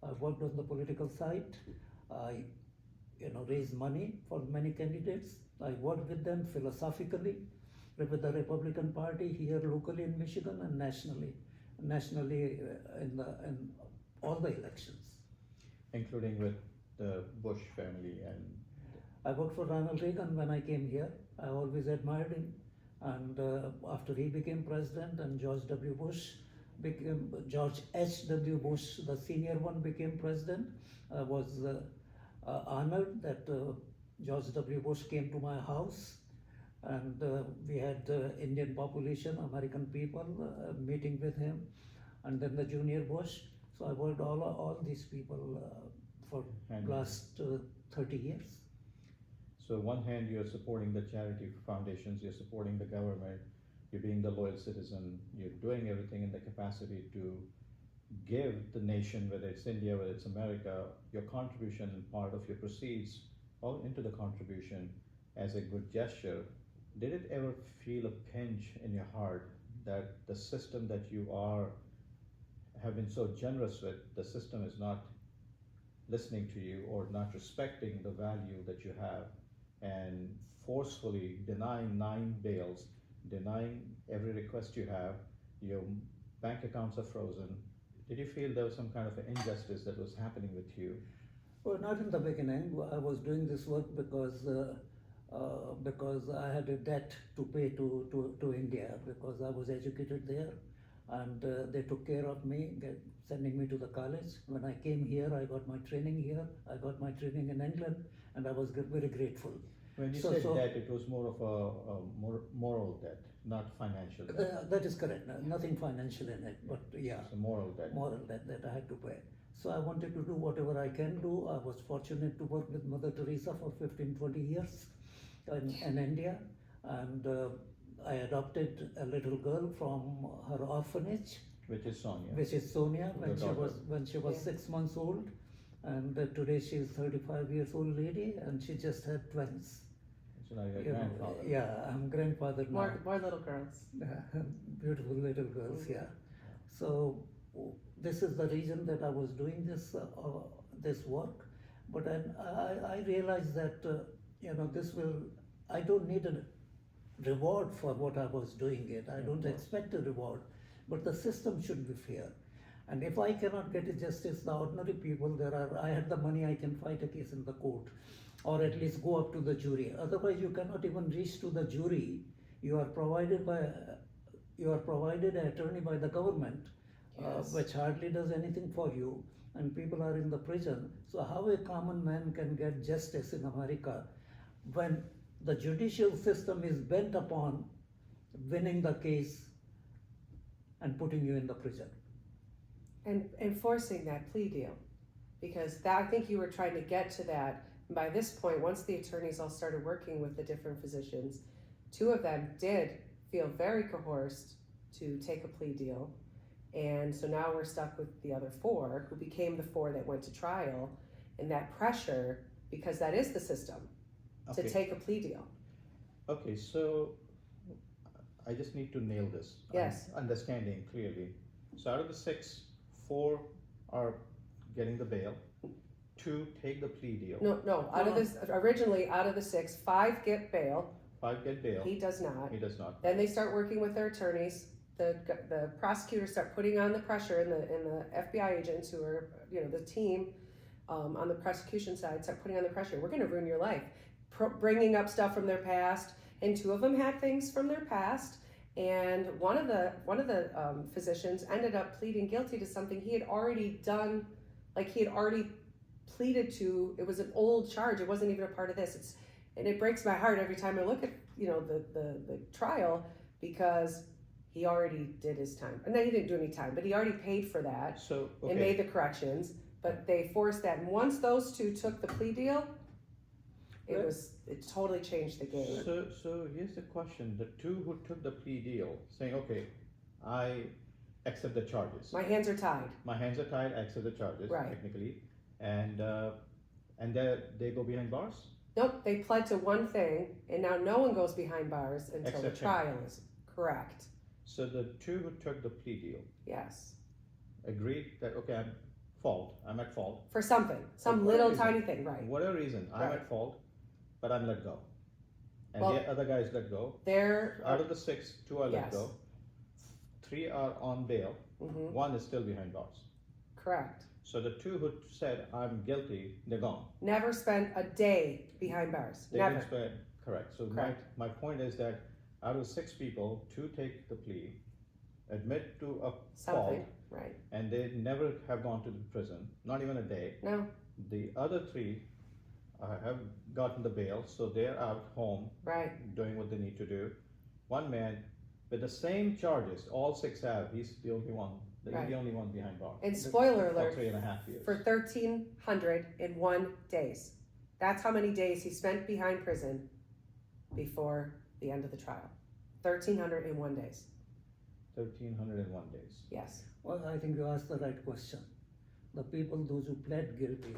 I worked on the political side. I raised money for many candidates. I worked with them philosophically, with the Republican Party here locally in Michigan, and nationally in all the elections. Including with the Bush family. And I worked for Ronald Reagan when I came here. I always admired him. And after he became president, and George W. Bush, became George H.W. Bush, the senior one, became president. I was honored that George W. Bush came to my house, and we had Indian population, American people meeting with him, and then the junior Bush. So I worked all these people for last 30 years. So on one hand, you're supporting the charity foundations, you're supporting the government, you're being the loyal citizen, you're doing everything in the capacity to give the nation, whether it's India, whether it's America, your contribution and part of your proceeds all into the contribution as a good gesture. Did it ever feel a pinch in your heart that the system that you have been so generous with, the system is not listening to you or not respecting the value that you have, and forcefully denying 9 bails, denying every request you have, your bank accounts are frozen? Did you feel there was some kind of an injustice that was happening with you? Well, not in the beginning. I was doing this work because I had a debt to pay to India, because I was educated there, and they took care of me, sending me to the college. When I came here, I got my training here. I got my training in England, and I was very grateful. When you said debt, it was more of a moral debt, not financial debt. That is correct. Nothing financial in it, but yeah. It's a moral debt. Moral debt that I had to pay. So I wanted to do whatever I can do. I was fortunate to work with Mother Teresa for 15-20 years in India, and I adopted a little girl from her orphanage, Which is Sonia. when she was 6 months old, and today she is 35 years old lady, and she just had twins. So now you're a grandfather. Yeah, I'm grandfather now. More little girls. Beautiful little girls, yeah. So this is the reason that I was doing this work, but I realized that I don't need a reward for what I was doing it. I don't expect a reward, but the system should be fair. And if I cannot get a justice, the ordinary people, I had the money, I can fight a case in the court, or at least go up to the jury. Otherwise, you cannot even reach to the jury. You are provided an attorney by the government, Yes. which hardly does anything for you, and people are in the prison. So how a common man can get justice in America when the judicial system is bent upon winning the case and putting you in the prison? And enforcing that plea deal, because I think you were trying to get to that. By this point, once the attorneys all started working with the different physicians, 2 of them did feel very coerced to take a plea deal, and so now we're stuck with the other 4, who became the 4 that went to trial, and that pressure, because that is the system, to take a plea deal. Okay, so I just need to nail this. Yes. Understanding clearly. So out of the 6, 4 are getting the bail, 2 take the plea deal. No. Originally out of the 6, 5 get bail. 5 get bail. He does not. He does not. Then they start working with their attorneys. The prosecutors start putting on the pressure, and the FBI agents who are, the team on the prosecution side start putting on the pressure. We're going to ruin your life, bringing up stuff from their past, and 2 of them had things from their past. And one of the physicians ended up pleading guilty to something he had already done, like he had already pleaded to. It was an old charge. It wasn't even a part of this. And it breaks my heart every time I look at the trial, because he already did his time. And then he didn't do any time, but he already paid for that. So okay. And made the corrections. But they forced that. And once those 2 took the plea deal, it totally changed the game. So here's the question: the 2 who took the plea deal, saying, "Okay, I accept the charges. My hands are tied. My hands are tied. I accept the charges, Right. technically," and they go behind bars. Nope, they pled to one thing, and now no one goes behind bars until the Except him. trial is correct. So the 2 who took the plea deal Yes. agreed that, okay, I'm at fault. For something, some For little whatever tiny thing, right? Whatever reason, I'm Right. at fault, but I'm let go. And Well, the other guys let go. They're, Out of the 6, 2 are let Yes. go. 3 are on bail. mhm, 1 is still behind bars. correct. So the 2 who said, "I'm guilty," they're gone. Never spent a day behind bars, They never. didn't spend, correct. So Correct. my point is that out of 6 people, 2 take the plea, admit to a Something, fault, right? and they never have gone to the prison, not even a day. No, The other three have gotten the bail, so they're out home right. doing what they need to do. One man with the same charges, all six have. He's the only one. He's Right. the only one behind bars. And spoiler For alert, 3.5 years. for 1,301 days. That's how many days he spent behind prison before the end of the trial. 1,301 days. 1,301 days. Yes. Well, I think you asked the right question. The people, those who pled guilty,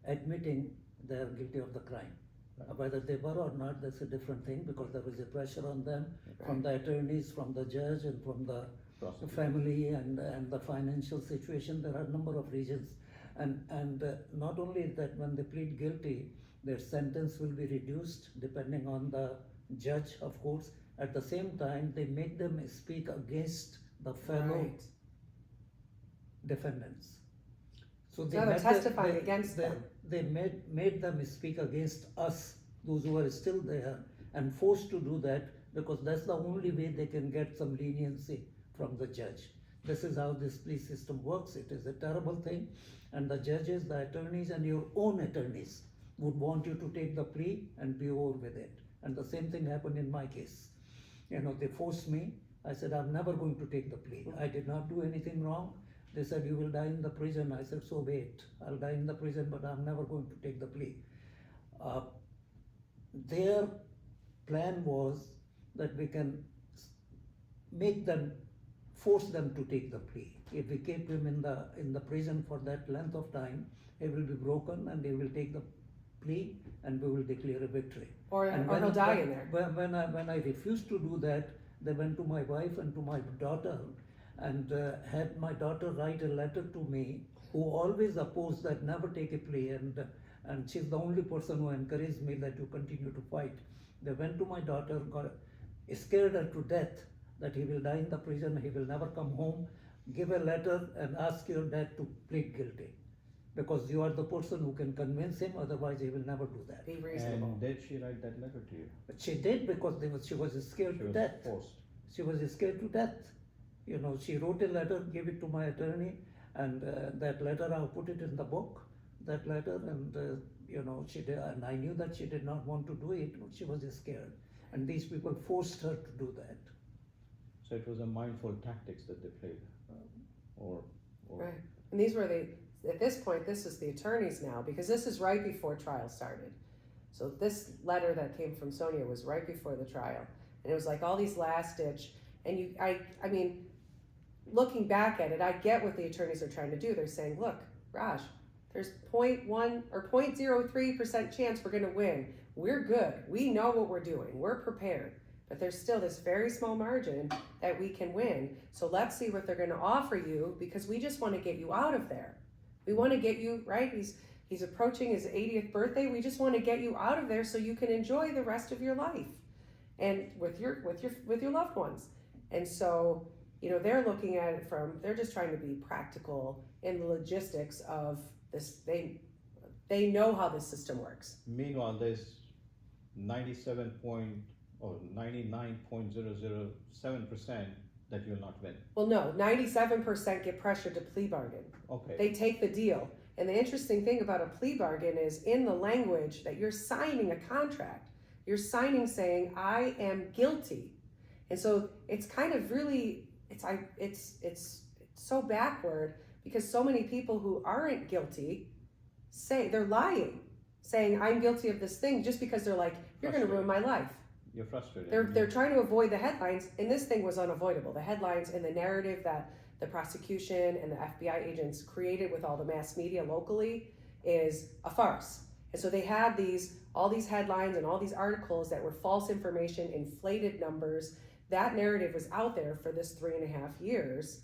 admitting they are guilty of the crime. Right. Whether they were or not, that's a different thing, because there was a pressure on them from Right. the attorneys, from the judge, and from the Prosecutor. family and the financial situation. There are a number of reasons. And not only that, when they plead guilty, their sentence will be reduced depending on the judge, of course. At the same time, they make them speak against the fellow Right. defendants. So So they're made testifying against them. They made them speak against us, those who are still there, and forced to do that, because that's the only way they can get some leniency from the judge. This is how this police system works. It is a terrible thing, and the judges, the attorneys, and your own attorneys would want you to take the plea and be over with it. And the same thing happened in my case. You know, they forced me. I said, I'm never going to take the plea. I did not do anything wrong. They said, you will die in the prison. I said, so wait, I'll die in the prison, but I'm never going to take the plea. Their plan was that we can make them, force them to take the plea. If we keep him in the prison for that length of time, he will be broken and they will take the plea and we will declare a victory. Or he'll die in there. When I refused to do that, they went to my wife and to my daughter and had my daughter write a letter to me, who always opposed that, never take a plea, and she's the only person who encouraged me that you continue to fight. They went to my daughter, scared her to death that he will die in the prison, he will never come home. Give a letter and ask your dad to plead guilty, because you are the person who can convince him, otherwise he will never do that. Be reasonable. And did she write that letter to you? But she did, because she was scared She to was death. forced. She was scared to death. You know, she wrote a letter, gave it to my attorney, and that letter, I put it in the book, that letter, and you know, she did, and I knew that she did not want to do it, but she was scared. And these people forced her to do that. So it was a mindful tactics that they played, or Right. And these were at this point, this is the attorneys now, because this is right before trial started. So this letter that came from Sonia was right before the trial. And it was like all these last ditch, and I mean, looking back at it, I get what the attorneys are trying to do. They're saying, look, Raj, there's 0.1 or 0.03% chance we're gonna win. We're good, we know what we're doing, we're prepared. But there's still this very small margin that we can win. So let's see what they're gonna offer you, because we just wanna get you out of there. We wanna get you, right? He's approaching his 80th birthday. We just wanna get you out of there so you can enjoy the rest of your life and with your loved ones. And so, you know, they're looking at it they're just trying to be practical in the logistics of this. They know how this system works. meanwhile there's 99.007% that you'll not win. Well, no, 97% get pressured to plea bargain. Okay. They take the deal. And the interesting thing about a plea bargain is in the language that you're signing a contract, you're signing saying, I am guilty. And so it's kind of really, it's so backward, because so many people who aren't guilty say they're lying, saying I'm guilty of this thing just because they're like, you're going to ruin my life. You're frustrated. They're trying to avoid the headlines, and this thing was unavoidable. The headlines and the narrative that the prosecution and the FBI agents created with all the mass media locally is a farce. And so they had all these headlines and all these articles that were false information, inflated numbers. That narrative was out there for this 3.5 years,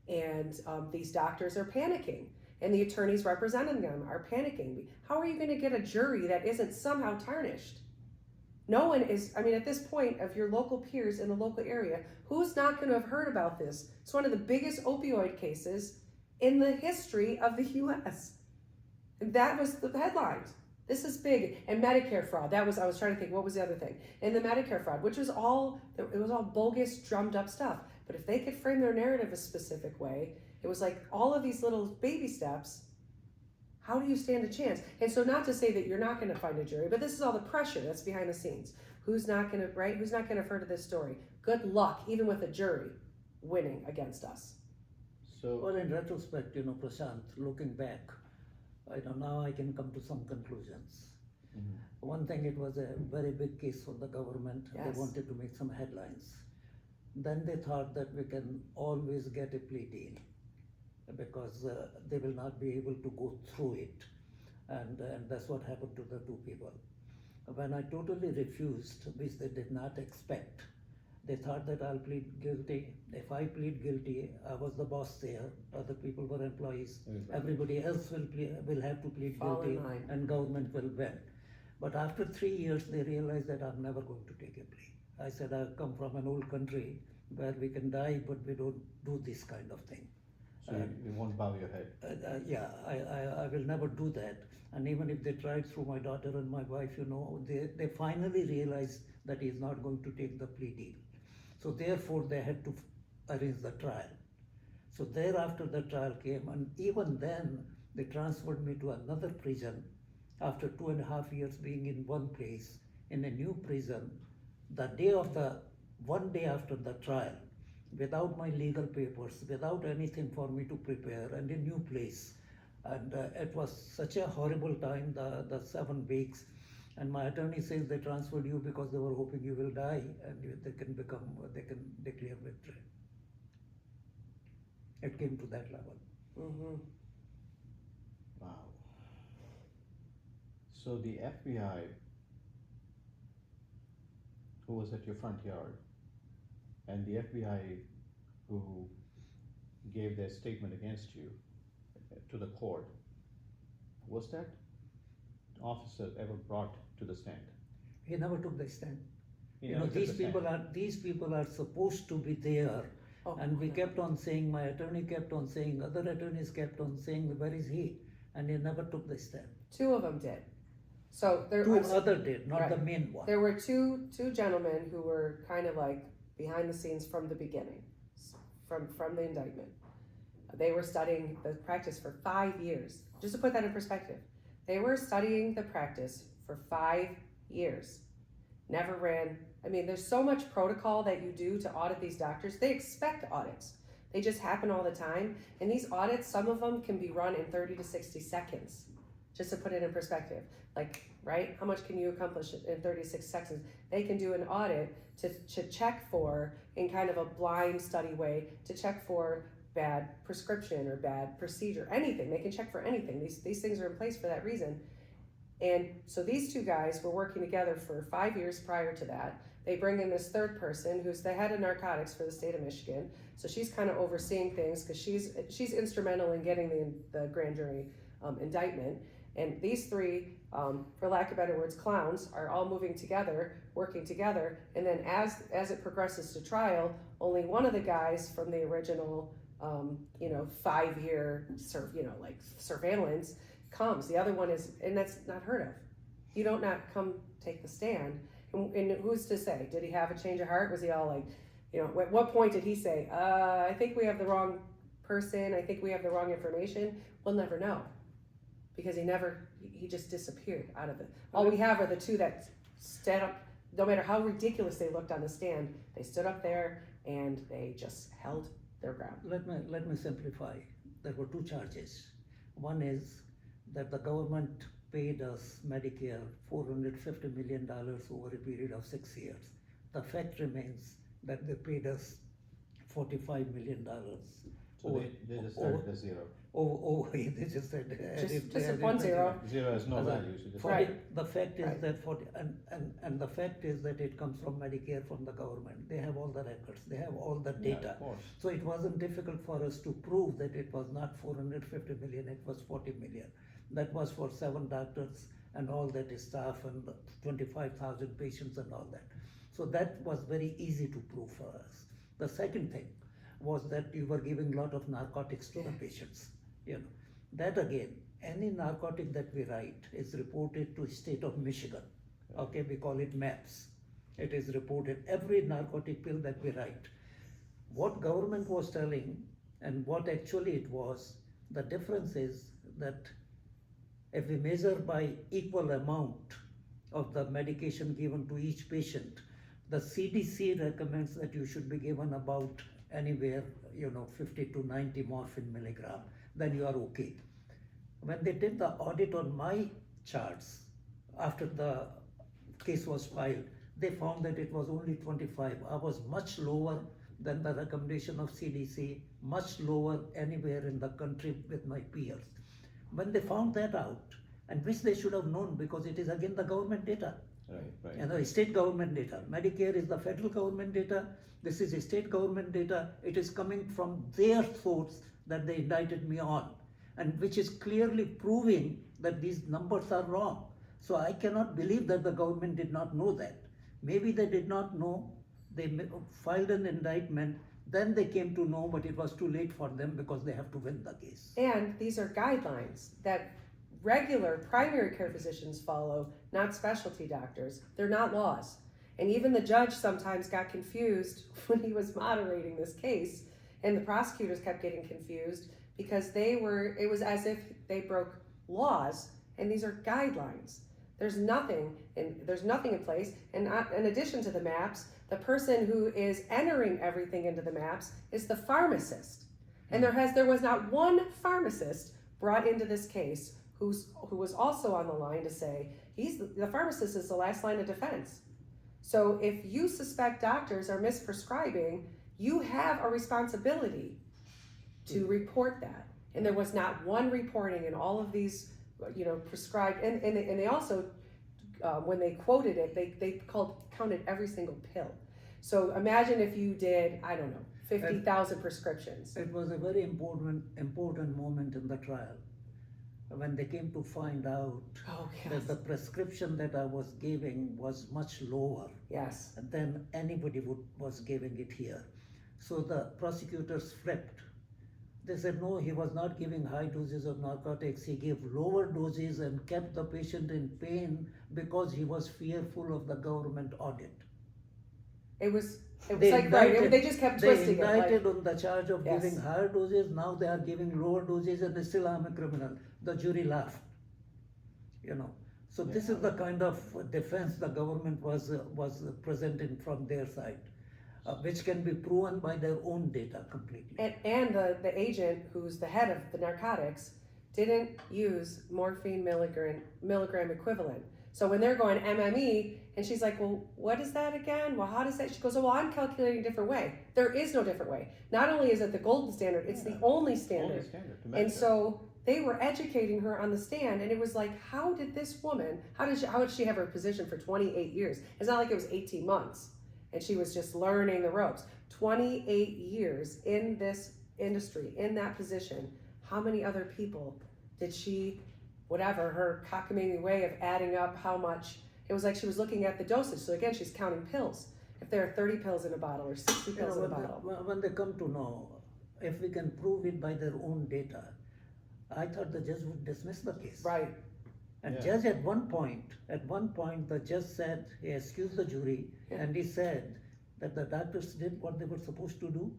and these doctors are panicking, and the attorneys representing them are panicking. How are you going to get a jury that isn't somehow tarnished? No one is, I mean, at this point, of your local peers in the local area, who's not going to have heard about this? It's one of the biggest opioid cases in the history of the US. And that was the headlines. This is big. And Medicare fraud, I was trying to think, what was the other thing? And the Medicare fraud, which was all bogus, drummed up stuff. But if they could frame their narrative a specific way, it was like all of these little baby steps. How do you stand a chance? And so, not to say that you're not going to find a jury, but this is all the pressure that's behind the scenes. Who's not going to, right? Who's not going to refer to this story? Good luck, even with a jury winning against us. So, Well, in retrospect, Prashant, looking back, now I can come to some conclusions. One thing, it was a very big case for the government. Yes. They wanted to make some headlines. Then they thought that we can always get a plea deal because they will not be able to go through it. And that's what happened to the two people. When I totally refused, which they did not expect, they thought that I'll plead guilty. If I plead guilty, I was the boss there, other people were employees. Everybody else will have to plead Fall in guilty line. and government will win. But after 3 years, they realized that I'm never going to take a plea. I said, I come from an old country where we can die, but we don't do this kind of thing. so you won't bow your head. Yeah, I will never do that. And even if they tried through my daughter and my wife, they finally realized that he's not going to take the plea deal. So therefore, they had to arrange the trial. So thereafter, the trial came, and even then, they transferred me to another prison. After 2.5 years being in one place, in a new prison, one day after the trial, without my legal papers, without anything for me to prepare, and a new place. And it was such a horrible time, the 7 weeks. And my attorney says they transferred you because they were hoping you will die and they can declare victory. It came to that level. Mm-hmm. Wow. So the FBI, who was at your front yard, and the FBI who gave their statement against you to the court, was that officer ever brought to the stand? He never took the stand. He never took the stand. These people are supposed to be there. Oh, And we kept on saying, my attorney kept on saying, other attorneys kept on saying, where is he? And he never took the stand. 2 of them did. So there 2 was other did, not right. the main one. There were two gentlemen who were kind of like behind the scenes from the beginning, from the indictment. They were studying the practice for 5 years. Just to put that in perspective, they were studying the practice for 5 years. Never ran. I mean, there's so much protocol that you do to audit these doctors. They expect audits. They just happen all the time. And these audits, some of them can be run in 30 to 60 seconds. Just to put it in perspective. Like, right? How much can you accomplish in 36 seconds? They can do an audit to check for, in kind of a blind study way, to check for bad prescription or bad procedure, anything. They can check for anything. These things are in place for that reason. And so these 2 guys were working together for 5 years prior to that. They bring in this third person who's the head of narcotics for the state of Michigan. So she's kind of overseeing things because she's instrumental in getting the grand jury indictment. And these 3, for lack of better words, clowns, are all moving together, working together. And then as it progresses to trial, only one of the guys from the original 5-year surveillance comes. The other one is, and that's not heard of. You don't not come take the stand. And who's to say? Did he have a change of heart? Was he all like, at what point did he say, I think we have the wrong person, I think we have the wrong information? We'll never know. Because he just disappeared out of it. All we have are the 2 that stood up, no matter how ridiculous they looked on the stand, they stood up there and they just held their ground. Let me simplify. There were 2 charges. One is that the government paid us Medicare $450 million over a period of 6 years. The fact remains that they paid us $45 million. So they just started at 0. They just said Just 1 0. 0 has no value. So just Right. The fact is Right. that and the fact is that it comes from Medicare, from the government. They have all the records. They have all the Yeah, data. of course. So it wasn't difficult for us to prove that it was not 450 million. It was 40 million. That was for 7 doctors and all that staff and 25,000 patients and all that. So that was very easy to prove for us. The second thing was that you were giving a lot of narcotics to the patients. That again, any narcotic that we write is reported to state of Michigan. Okay, we call it MAPS. It is reported, every narcotic pill that we write. What government was telling and what actually it was, the difference is that if we measure by equal amount of the medication given to each patient, the CDC recommends that you should be given about anywhere, 50 to 90 morphine milligram, then you are okay. When they did the audit on my charts after the case was filed, they found that it was only 25. I was much lower than the recommendation of CDC, much lower anywhere in the country with my peers. When they found that out, and which they should have known because it is again the government data. Right. State government data. Medicare is the federal government data. This is state government data. It is coming from their source that they indicted me on, and which is clearly proving that these numbers are wrong. So I cannot believe that the government did not know that. Maybe they did not know. They filed an indictment. Then they came to know, but it was too late for them because they have to win the case. And these are guidelines that regular primary care physicians follow, not specialty doctors. They're not laws. And even the judge sometimes got confused when he was moderating this case, and the prosecutors kept getting confused because it was as if they broke laws, and these are guidelines. There's nothing in place. And in addition to the maps, the person who is entering everything into the maps is the pharmacist. And there was not one pharmacist brought into this case who was also on the line to say the pharmacist is the last line of defense. So if you suspect doctors are misprescribing, you have a responsibility to report that. And there was not one reporting in all of these, prescribed, and they also, when they quoted it, they counted every single pill. So imagine if you did, 50,000 prescriptions. It was a very important moment in the trial when they came to find out that the prescription that I was giving was much lower than anybody was giving it here. So the prosecutors flipped. They said, no, he was not giving high doses of narcotics. He gave lower doses and kept the patient in pain because he was fearful of the government audit. They just kept twisting it. They indicted on the charge of giving higher doses. Now they are giving lower doses, and still I'm a criminal. The jury laughed. So this is the kind of defense the government was presenting from their side, which can be proven by their own data completely. And the agent, who's the head of the narcotics, didn't use morphine milligram equivalent. So when they're going MME, and she's like, well, what is that again? Well, how does that? She goes, well, I'm calculating a different way. There is no different way. Not only is it the golden standard, it's the only standard. And so they were educating her on the stand, and it was like, how did this woman, how did she have her position for 28 years? It's not like it was 18 months, and she was just learning the ropes. 28 years in this industry, in that position. How many other people did she, her cockamamie way of adding up how much? It was like she was looking at the dosage. So again, she's counting pills. If there are 30 pills in a bottle or 60 pills in a bottle. When they come to know, if we can prove it by their own data, I thought the judge would dismiss the case. Right. And judge at one point, the judge said, he excused the jury, and he said that the doctors did what they were supposed to do.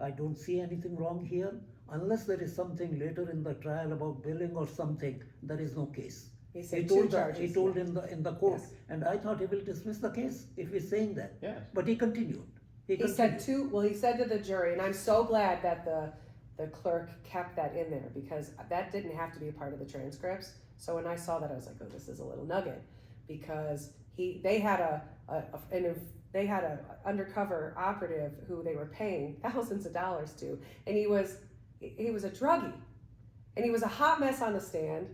I don't see anything wrong here. Unless there is something later in the trial about billing or something, there is no case. He told in the court, and I thought he will dismiss the case if he's saying that. Yes. But he continued. He said to the jury, and I'm so glad that the clerk kept that in there, because that didn't have to be a part of the transcripts. So when I saw that, I was like, oh, this is a little nugget, because they had a undercover operative who they were paying thousands of dollars to, and he was a druggie, and he was a hot mess on the stand.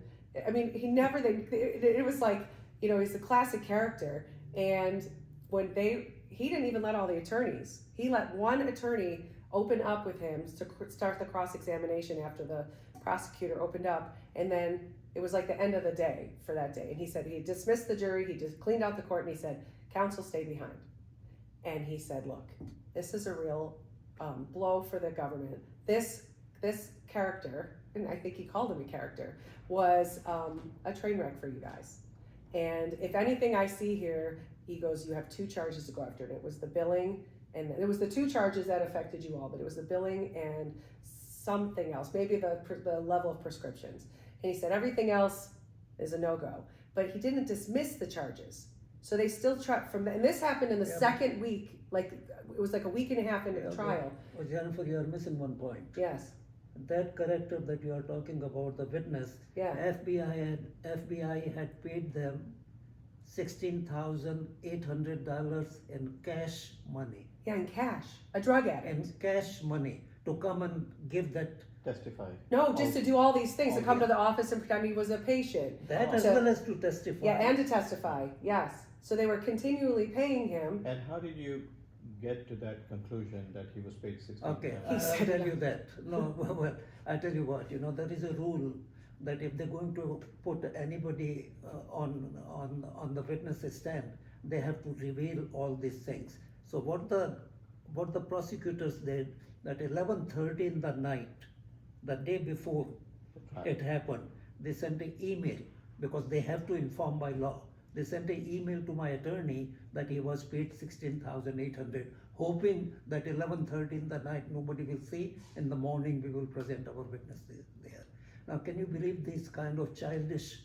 I mean, it was like, he's the classic character. And he didn't even let all the attorneys, he let one attorney open up with him to start the cross-examination after the prosecutor opened up. And then it was like the end of the day for that day. And he said he dismissed the jury, he just cleaned out the court, and he said, counsel, stay behind. And he said, look, this is a real blow for the government. This character, and I think he called him a character, was a train wreck for you guys. And if anything I see here, he goes, you have two charges to go after. And it was the billing And it was the two charges that affected you all, but it was the billing and something else, maybe the level of prescriptions. And he said everything else is a no-go. But he didn't dismiss the charges. So they still tried and this happened in the second week, like it was like a week and a half into the trial. Well, Jennifer, you are missing one point. Yes. That character that you are talking about, the witness, FBI had paid them $16,800 in cash money. Yeah, in cash. A drug addict. In cash money to come and give that. Testify. No, just to do all these things, to come to the office and pretend he was a patient. That as well as to testify. Yeah, and to testify, yes. So they were continually paying him. And how did you get to that conclusion that he was paid 16? Okay, I'll tell you that. No, well, I tell you what, there is a rule that if they're going to put anybody on the witness stand, they have to reveal all these things. So what the prosecutors did, that 11:30 in the night, the day before it happened, they sent an email, because they have to inform by law. They sent an email to my attorney that he was paid 16,800, hoping that 11:30 in the night nobody will see. In the morning we will present our witnesses there. Now, can you believe these kind of childish,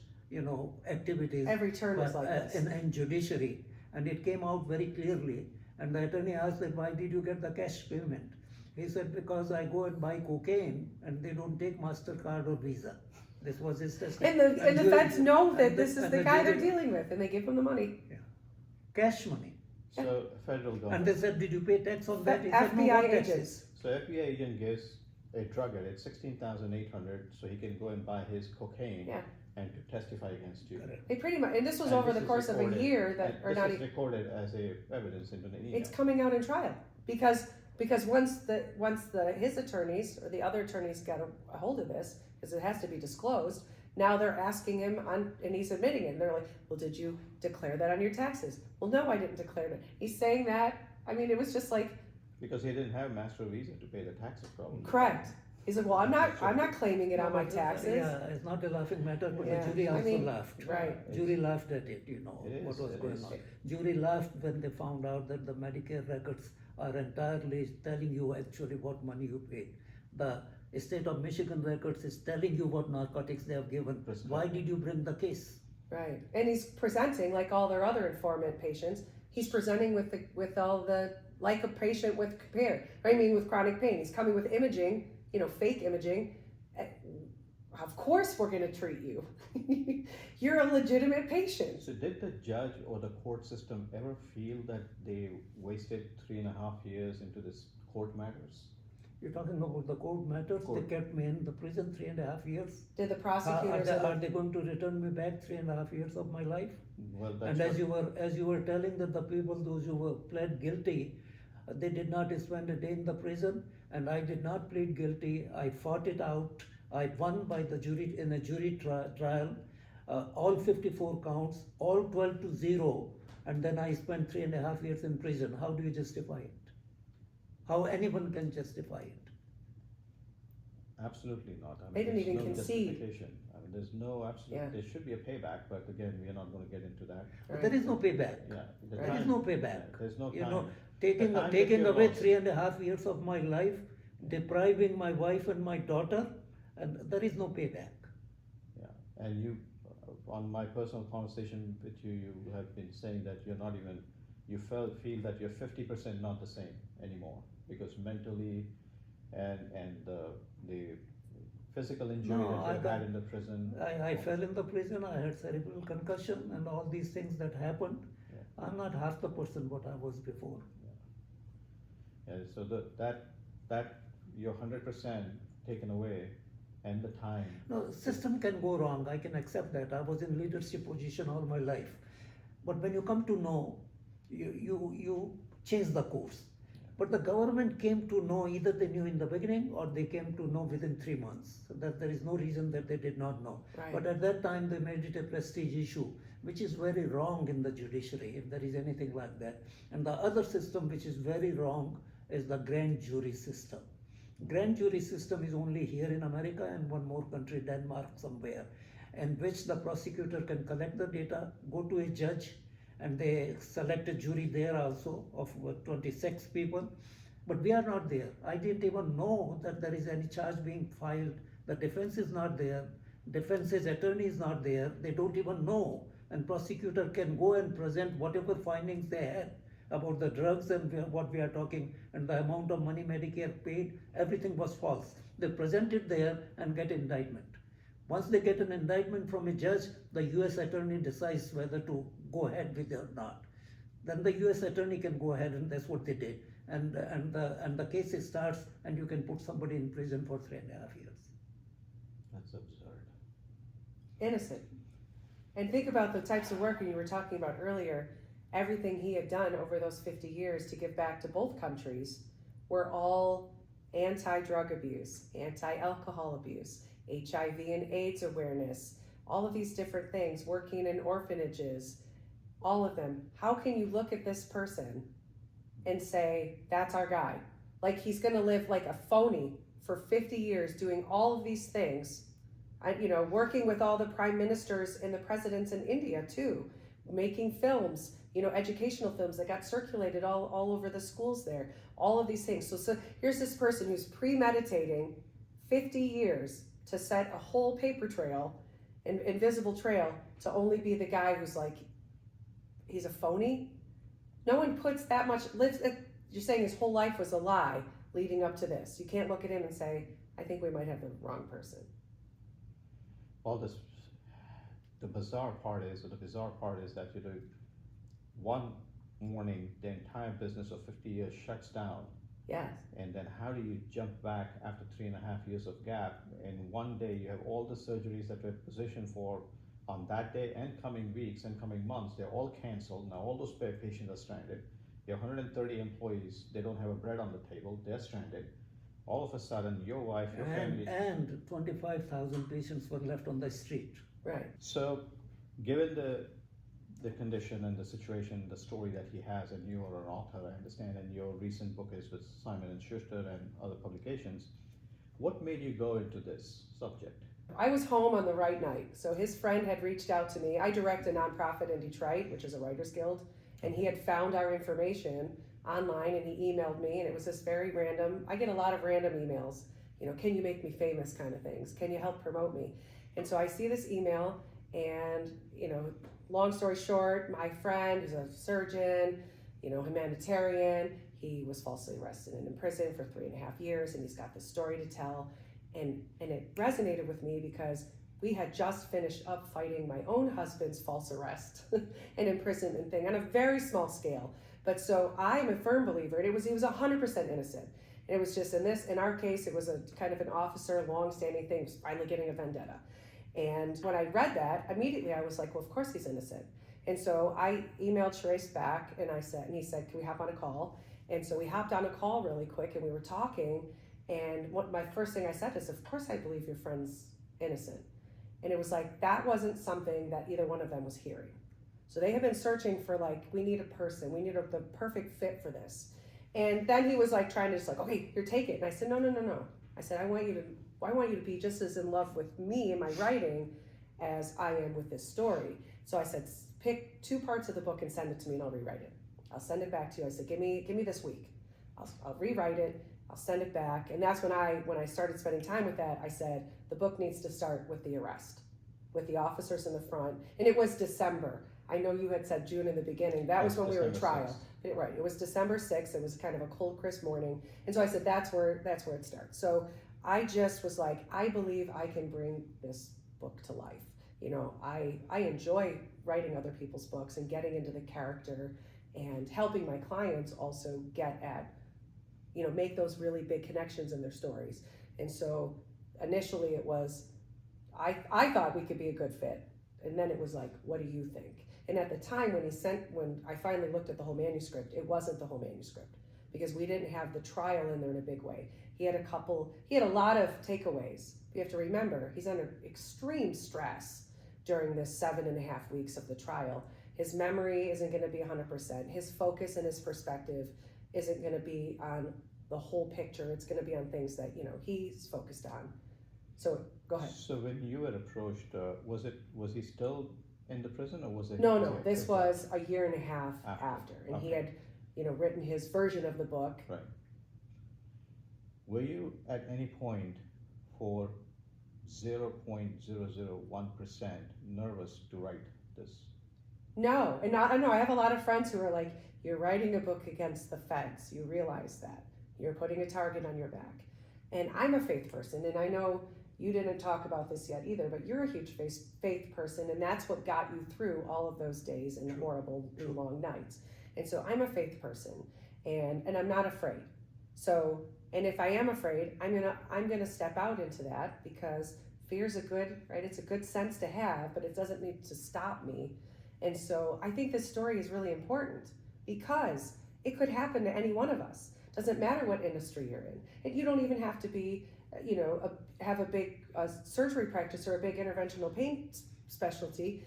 activities? Every turn is like this. In judiciary, and it came out very clearly. And the attorney asked that, why did you get the cash payment? He said, because I go and buy cocaine and they don't take MasterCard or Visa. This was his testimony. And the feds know that this is the guy they're dealing with, and they give him the money. Yeah. Cash money. So federal government. And they said, did you pay tax on that? He FBI said, no, what taxes? agents. So FBI agent gives a drug addict 16,800 so he can go and buy his cocaine and to testify against you. Correct. They pretty much, and this was over the course of a year that, or not This is even. recorded as a evidence in an email. It's coming out in trial because once his attorneys or the other attorneys got a hold of this, because it has to be disclosed, now they're asking him and he's admitting it. And they're like, well, did you declare that on your taxes? Well, no, I didn't declare it. He's saying that. I mean, it was just like. Because he didn't have Master Visa to pay the taxes, probably. Correct. He said, well, I'm not claiming it on my taxes. Yeah, it's not a laughing matter, but Yeah, the jury I also mean, laughed. right. Jury laughed at it, It what is, was it going is. on. Jury laughed when they found out that the Medicare records are entirely telling you actually what money you paid. The state of Michigan records is telling you what narcotics they have given. Why did you bring the case? Right. And he's presenting, like all their other informant patients, he's presenting with all the, like a patient with with chronic pain. He's coming with imaging, fake imaging. Of course we're going to treat you. You're a legitimate patient. So did the judge or the court system ever feel that they wasted 3.5 years into this court matters? You're talking about the court matters. They kept me in the prison 3.5 years. Did the prosecutors Are they going to return me back 3.5 years of my life? Well, that's And as you were telling that the people, those who were pled guilty, they did not spend a day in the prison, and I did not plead guilty. I fought it out. I won by the jury in a jury trial, all 54 counts, all 12-0, and then I spent 3.5 years in prison. How do you justify it? How anyone can justify it? Absolutely not. They didn't there's even no concede. justification. There's no absolute. Yeah. There should be a payback, but again, we are not going to get into that. But there is no payback. Yeah, There is no payback. There's no time. Taking The time that taking you away lost. 3.5 years of my life, depriving my wife and my daughter, and there is no payback. Yeah, and you, on my personal conversation with you, you have been saying that you're not even. You feel that you're 50% not the same anymore because mentally, and the physical injury that you had in the prison. I fell in the prison. I had cerebral concussion and all these things that happened. Yeah. I'm not half the person what I was before. Yeah, so that you're 100% taken away, and the time. No, system can go wrong. I can accept that. I was in leadership position all my life, but when you come to know, you change the course. But the government came to know, either they knew in the beginning or they came to know within 3 months. So that there is no reason that they did not know. Right. But at that time they made it a prestige issue, which is very wrong in the judiciary, if there is anything like that. And the other system which is very wrong is the grand jury system. Grand jury system is only here in America and one more country, Denmark somewhere, in which the prosecutor can collect the data, go to a judge, and they select a jury there also of 26 people. But we are not there. I didn't even know that there is any charge being filed. The defense is not there. Defense's attorney is not there. They don't even know. And prosecutor can go and present whatever findings they had about the drugs and what we are talking and the amount of money Medicare paid. Everything was false. They present it there and get indictment. Once they get an indictment from a judge, the U.S. attorney decides whether to go ahead with it or not. Then the U.S. attorney can go ahead, and that's what they did. And the case starts, and you can put somebody in prison for 3.5 years. That's absurd. Innocent. And think about the types of work you were talking about earlier. Everything he had done over those 50 years to give back to both countries were all anti-drug abuse, anti-alcohol abuse, HIV and AIDS awareness, all of these different things, working in orphanages, all of them. How can you look at this person and say, that's our guy? Like he's gonna live like a phony for 50 years doing all of these things, working with all the prime ministers and the presidents in India too, making films, educational films that got circulated all over the schools there, all of these things. So here's this person who's premeditating 50 years to set a whole paper trail, an invisible trail, to only be the guy who's like, he's a phony. No one puts that much, you're saying his whole life was a lie leading up to this. You can't look at him and say, I think we might have the wrong person. Well, the bizarre part is that one morning the entire business of 50 years shuts down. Yes. And then how do you jump back after 3.5 years of gap? And one day you have all the surgeries that were positioned for on that day and coming weeks and coming months, they're all canceled. Now all those patients are stranded. You have 130 employees, they don't have a bread on the table, they're stranded. All of a sudden, your wife, your family. And 25,000 patients were left on the street. Right. So, given the condition and the situation, the story that he has, and you are an author, I understand, and your recent book is with Simon & Schuster and other publications, what made you go into this subject? I was home on the right night. So his friend had reached out to me. I direct a nonprofit in Detroit, which is a writers guild, and he had found our information online and he emailed me, and it was this very random, I get a lot of random emails, can you make me famous kind of things, can you help promote me? And so I see this email, and long story short, my friend is a surgeon, humanitarian, he was falsely arrested and imprisoned for 3.5 years, and he's got this story to tell, and it resonated with me because we had just finished up fighting my own husband's false arrest and imprisonment thing on a very small scale. But so I'm a firm believer, and he was 100% innocent. And it was just in our case, it was a kind of an officer, long-standing thing, was finally getting a vendetta. And when I read that, immediately I was like, well, of course he's innocent. And so I emailed Trace back, and he said, can we hop on a call? And so we hopped on a call really quick, and we were talking, and my first thing I said is, of course I believe your friend's innocent. And it was like, that wasn't something that either one of them was hearing. So they had been searching for we need a person, we need the perfect fit for this. And then he was trying to okay, here, take it. And I said, no. I said, I want you to be just as in love with me and my writing as I am with this story. So I said, pick 2 parts of the book and send it to me, and I'll rewrite it. I'll send it back to you. I said, give me this week. I'll rewrite it. I'll send it back. And that's when I started spending time with that, I said, the book needs to start with the arrest, with the officers in the front. And it was December. I know you had said June in the beginning. That was when we were in trial. Right, it was December 6th. It was kind of a cold, crisp morning. And so I said, that's where it starts. So I just was like, I believe I can bring this book to life. I enjoy writing other people's books and getting into the character and helping my clients also get at, make those really big connections in their stories. And so initially it was, I thought we could be a good fit. And then it was like, what do you think? And at the time when I finally looked at the whole manuscript, it wasn't the whole manuscript, because we didn't have the trial in there in a big way. He had a lot of takeaways. You have to remember, he's under extreme stress during this 7.5 weeks of the trial. His memory isn't gonna be 100%. His focus and his perspective isn't gonna be on the whole picture. It's gonna be on things that, he's focused on. So go ahead. So when you were approached, was he still in the prison, or was it? No, this was a year and a half after. And he Okay. had, written his version of the book. Right. Were you at any point for 0.001% nervous to write this? No, and I know I have a lot of friends who are like, you're writing a book against the feds. You realize that. You're putting a target on your back. And I'm a faith person, and I know you didn't talk about this yet either, but you're a huge faith person, and that's what got you through all of those days and horrible long nights. And so I'm a faith person, and I'm not afraid. So, and if I am afraid, I'm gonna step out into that, because fear's it's a good sense to have, but it doesn't need to stop me. And so I think this story is really important, because it could happen to any one of us. Doesn't matter what industry you're in. And you don't even have to be, have a big surgery practice or a big interventional pain specialty.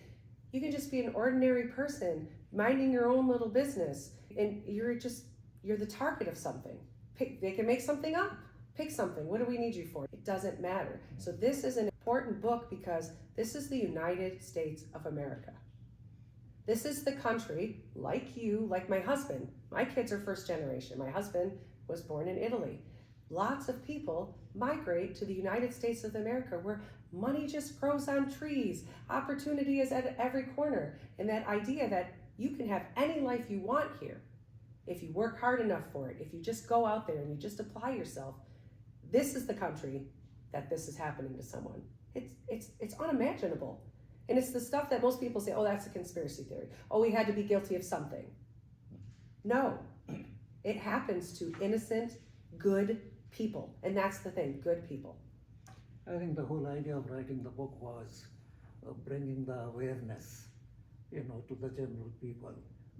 You can just be an ordinary person minding your own little business, and you're the target of something. They can make something up. Pick something. What do we need you for? It doesn't matter. So this is an important book, because this is the United States of America. This is the country, like you, like my husband. My kids are first generation. My husband was born in Italy. Lots of people migrate to the United States of America, where money just grows on trees. Opportunity is at every corner. And that idea that you can have any life you want here, if you work hard enough for it, if you just go out there and you just apply yourself, this is the country that this is happening to someone. It's unimaginable. And it's the stuff that most people say, oh, that's a conspiracy theory. Oh, we had to be guilty of something. No, it happens to innocent, good people. And that's the thing, good people. I think the whole idea of writing the book was bringing the awareness, to the general people.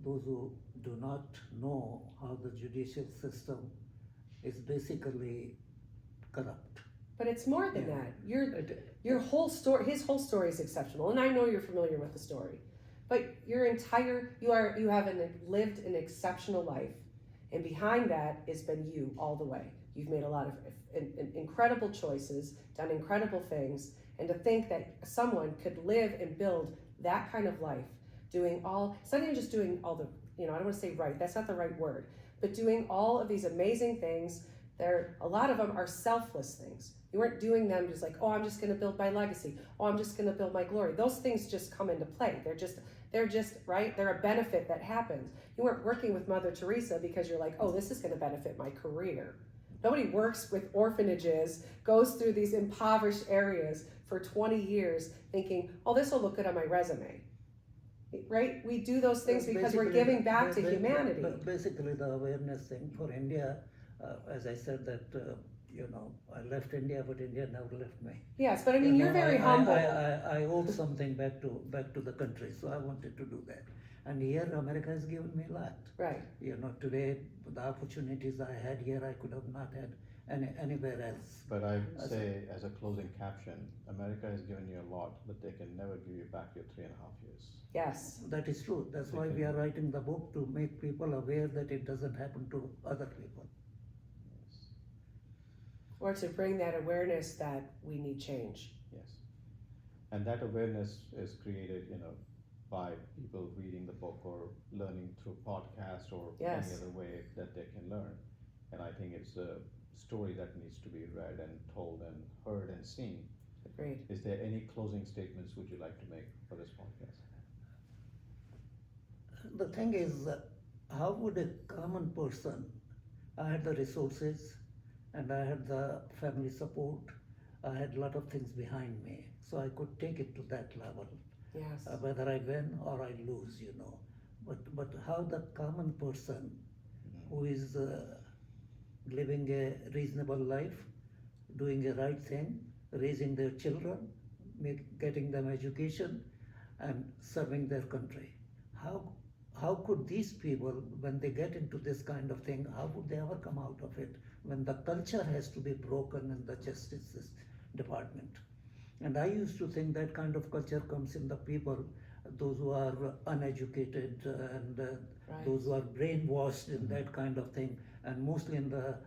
Those who do not know how the judicial system is basically corrupt. But it's more than that. Your whole story, his whole story is exceptional, and I know you're familiar with the story. But you have lived an exceptional life, and behind that has been you all the way. You've made a lot of incredible choices, done incredible things, and to think that someone could live and build that kind of life, it's not even just doing all the, I don't want to say right, that's not the right word, but doing all of these amazing things. A lot of them are selfless things. You weren't doing them just like, oh, I'm just going to build my legacy. Oh, I'm just going to build my glory. Those things just come into play. They're just right. They're a benefit that happens. You weren't working with Mother Teresa because you're like, oh, this is going to benefit my career. Nobody works with orphanages, goes through these impoverished areas for 20 years thinking, oh, this will look good on my resume. Right? We do those things because we're giving back to humanity. Basically, the awareness thing for India, as I said that, I left India, but India never left me. Yes, but I mean, you're very humble. I owed something back to the country, so I wanted to do that. And here, America has given me a lot. Right. Today, the opportunities I had here, I could have not had anywhere else. But I say, as a closing caption, America has given you a lot, but they can never give you back your 3.5 years. Yes. That is true. That's why we are writing the book, to make people aware that it doesn't happen to other people. Yes. Or to bring that awareness that we need change. Yes. And that awareness is created, by people reading the book or learning through podcast or Yes. any other way that they can learn. And I think it's a story that needs to be read and told and heard and seen. Agreed. Is there any closing statements would you like to make for this podcast? The thing is, how would a common person, I had the resources and I had the family support, I had a lot of things behind me, so I could take it to that level. Yes. Whether I win or I lose, But how the common person who is living a reasonable life, doing a right thing, raising their children, getting them education, and serving their country. How could these people, when they get into this kind of thing, how would they ever come out of it when the culture has to be broken in the justice department? And I used to think that kind of culture comes in the people, those who are uneducated and Right. those who are brainwashed in that kind of thing, and mostly in the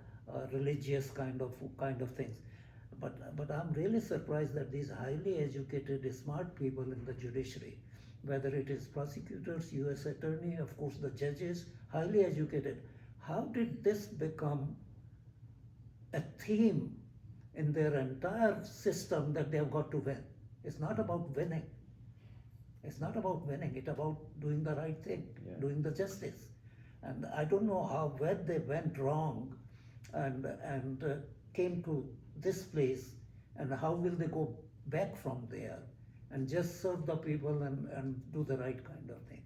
religious kind of things. But I'm really surprised that these highly educated, smart people in the judiciary, whether it is prosecutors, US attorney, of course the judges, highly educated. How did this become a theme in their entire system that they have got to win? It's not about winning. It's not about winning. It's about doing the right thing, doing the justice. And I don't know where they went wrong and came to this place, and how will they go back from there and just serve the people and do the right kind of thing.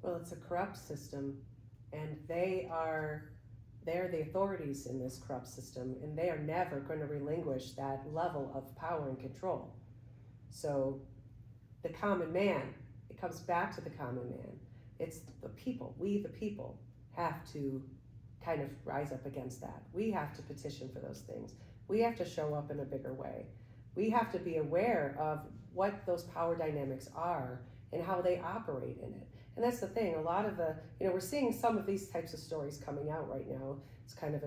Well, it's a corrupt system, and they're the authorities in this corrupt system, and they are never going to relinquish that level of power and control. So the common man, it comes back to the common man. It's the people, we the people have to kind of rise up against that. We have to petition for those things. We have to show up in a bigger way. We have to be aware of what those power dynamics are and how they operate in it. And that's the thing, a lot of we're seeing some of these types of stories coming out right now. It's kind of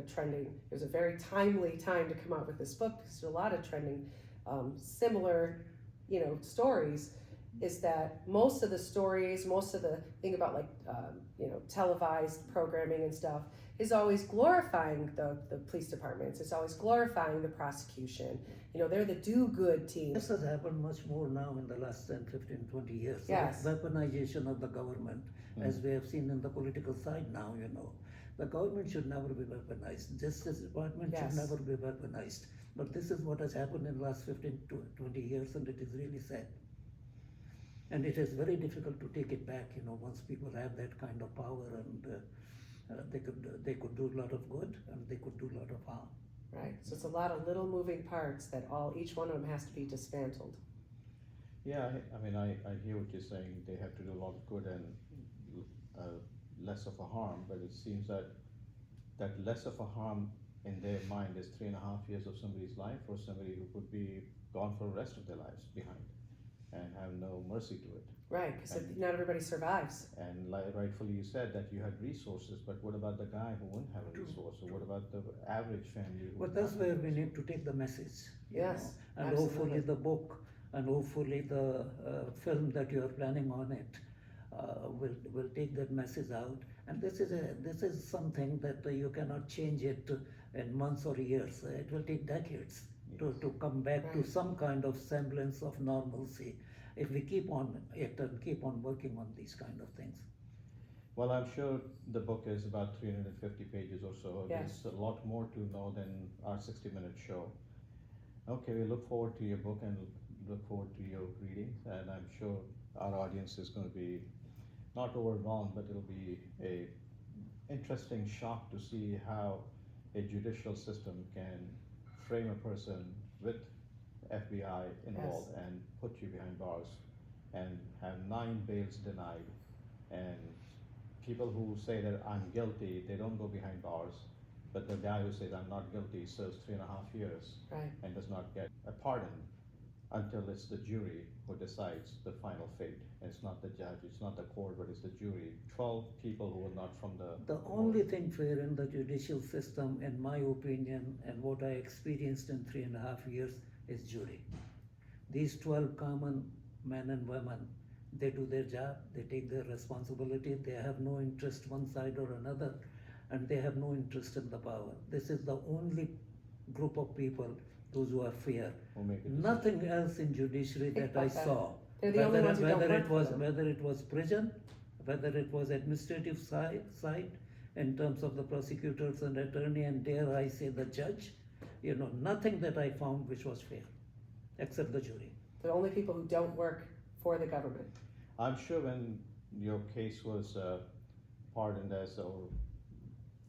there's a very timely time to come out with this book, because there's a lot of trending similar, stories, is that most of the stories, most of the thing about televised programming and stuff is always glorifying the police departments. It's always glorifying the prosecution. They're the do-good team. This has happened much more now in the last 10, 15, 20 years. Yes. Like weaponization of the government, as we have seen in the political side now, The government should never be weaponized. Justice Department should never be weaponized. But this is what has happened in the last 15 to 20 years, and it is really sad. And it is very difficult to take it back, once people have that kind of power, and they could do a lot of good, and they could do a lot of harm. Right. So it's a lot of little moving parts that each one of them has to be dismantled. Yeah, I hear what you're saying. They have to do a lot of good and less of a harm, but it seems that less of a harm in their mind is 3.5 years of somebody's life, or somebody who could be gone for the rest of their lives behind and have no mercy to it. Right, because not everybody survives. And rightfully you said that you had resources, but what about the guy who wouldn't have a resource? Or what about the average family? But that's where we need to take the message. Yes, and absolutely. hopefully the book and hopefully the film that you are planning on it will take that message out. And this is something that you cannot change it in months or years. It will take decades to come back to some kind of semblance of normalcy, if we keep on it and keep on working on these kind of things. Well, I'm sure the book is about 350 pages or so. Yes. There's a lot more to know than our 60-minute show. Okay, we look forward to your book and look forward to your reading, and I'm sure our audience is going to be not overwhelmed, but it'll be a interesting shock to see how a judicial system can frame a person with FBI involved and put you behind bars, and have 9 bails denied, and people who say that I'm guilty, they don't go behind bars, but the guy who says I'm not guilty serves 3.5 years and does not get a pardon until it's the jury who decides the final fate. And it's not the judge, it's not the court, but it's the jury. 12 people who are not from the only thing fair in the judicial system, in my opinion, and what I experienced in 3.5 years, is jury. These 12 common men and women, they do their job, they take their responsibility, they have no interest one side or another, and they have no interest in the power. This is the only group of people, those who are fair. Nothing else in judiciary that I saw. They're the only ones who don't work for them. Whether it was prison, whether it was administrative side, in terms of the prosecutors and attorney, and dare I say the judge, nothing that I found which was fair, except the jury. The only people who don't work for the government. I'm sure when your case was pardoned as or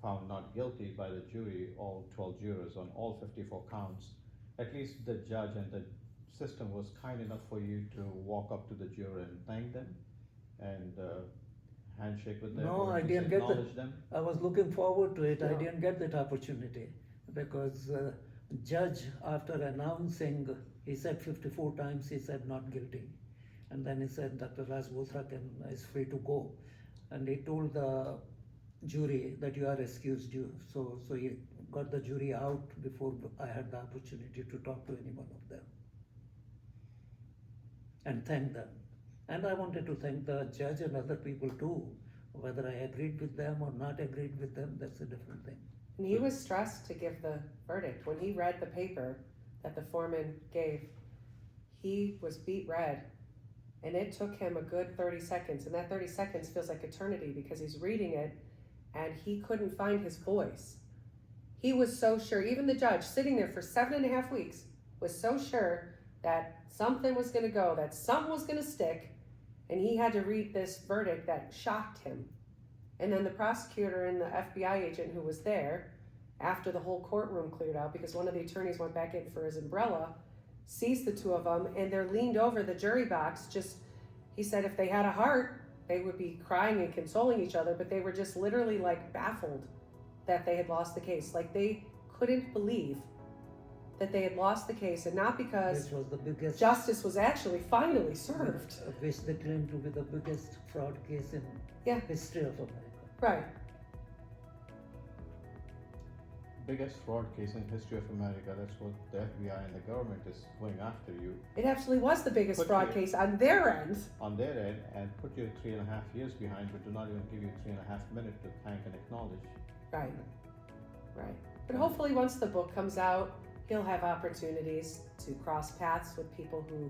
found not guilty by the jury, all 12 jurors on all 54 counts, at least the judge and the system was kind enough for you to walk up to the juror and thank them and handshake with them. No, I didn't get that. I was looking forward to it. No. I didn't get that opportunity because judge, after announcing, he said 54 times, he said not guilty. And then he said Dr. Raj Bothra is free to go. And he told the jury that you are excused. So he got the jury out before I had the opportunity to talk to any one of them and thank them. And I wanted to thank the judge and other people too. Whether I agreed with them or not agreed with them, that's a different thing. And he was stressed to give the verdict. When he read the paper that the foreman gave, he was beet red. And it took him a good 30 seconds. And that 30 seconds feels like eternity because he's reading it and he couldn't find his voice. He was so sure, even the judge sitting there for 7.5 weeks was so sure that something was going to go, that something was going to stick. And he had to read this verdict that shocked him. And then the prosecutor and the FBI agent who was there after the whole courtroom cleared out, because one of the attorneys went back in for his umbrella, sees the two of them and they're leaned over the jury box. He said if they had a heart, they would be crying and consoling each other, but they were just literally like baffled that they had lost the case. Like they couldn't believe that they had lost the case, and not because Which was the biggest, justice was actually finally served. which they claim to be the biggest fraud case in history of America. Right. Biggest fraud case in history of America. That's what the FBI and the government is going after you. It actually was the biggest Put fraud you- case on their end. On their end, and put you 3.5 years behind, but do not even give you 3.5 minutes to thank and acknowledge. Right. But hopefully once the book comes out, he'll have opportunities to cross paths with people who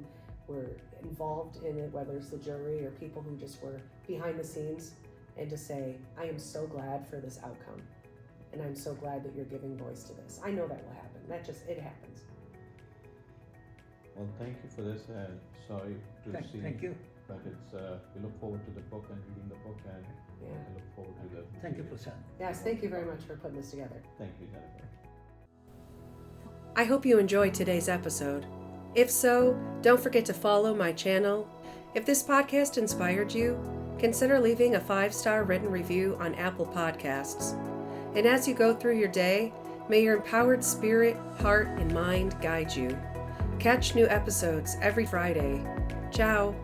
were involved in it, whether it's the jury or people who just were behind the scenes, and to say, I am so glad for this outcome. And I'm so glad that you're giving voice to this. I know that will happen. It happens. Well, thank you for this, and sorry to see. Thank you. But it's we look forward to the book and reading the book, and Yeah. I look forward to the. Thank you, Prashant. Yes, thank you very much for putting this together. Thank you, Jennifer. I hope you enjoyed today's episode. If so, don't forget to follow my channel. If this podcast inspired you, consider leaving a 5-star written review on Apple Podcasts. And as you go through your day, may your empowered spirit, heart, and mind guide you. Catch new episodes every Friday. Ciao.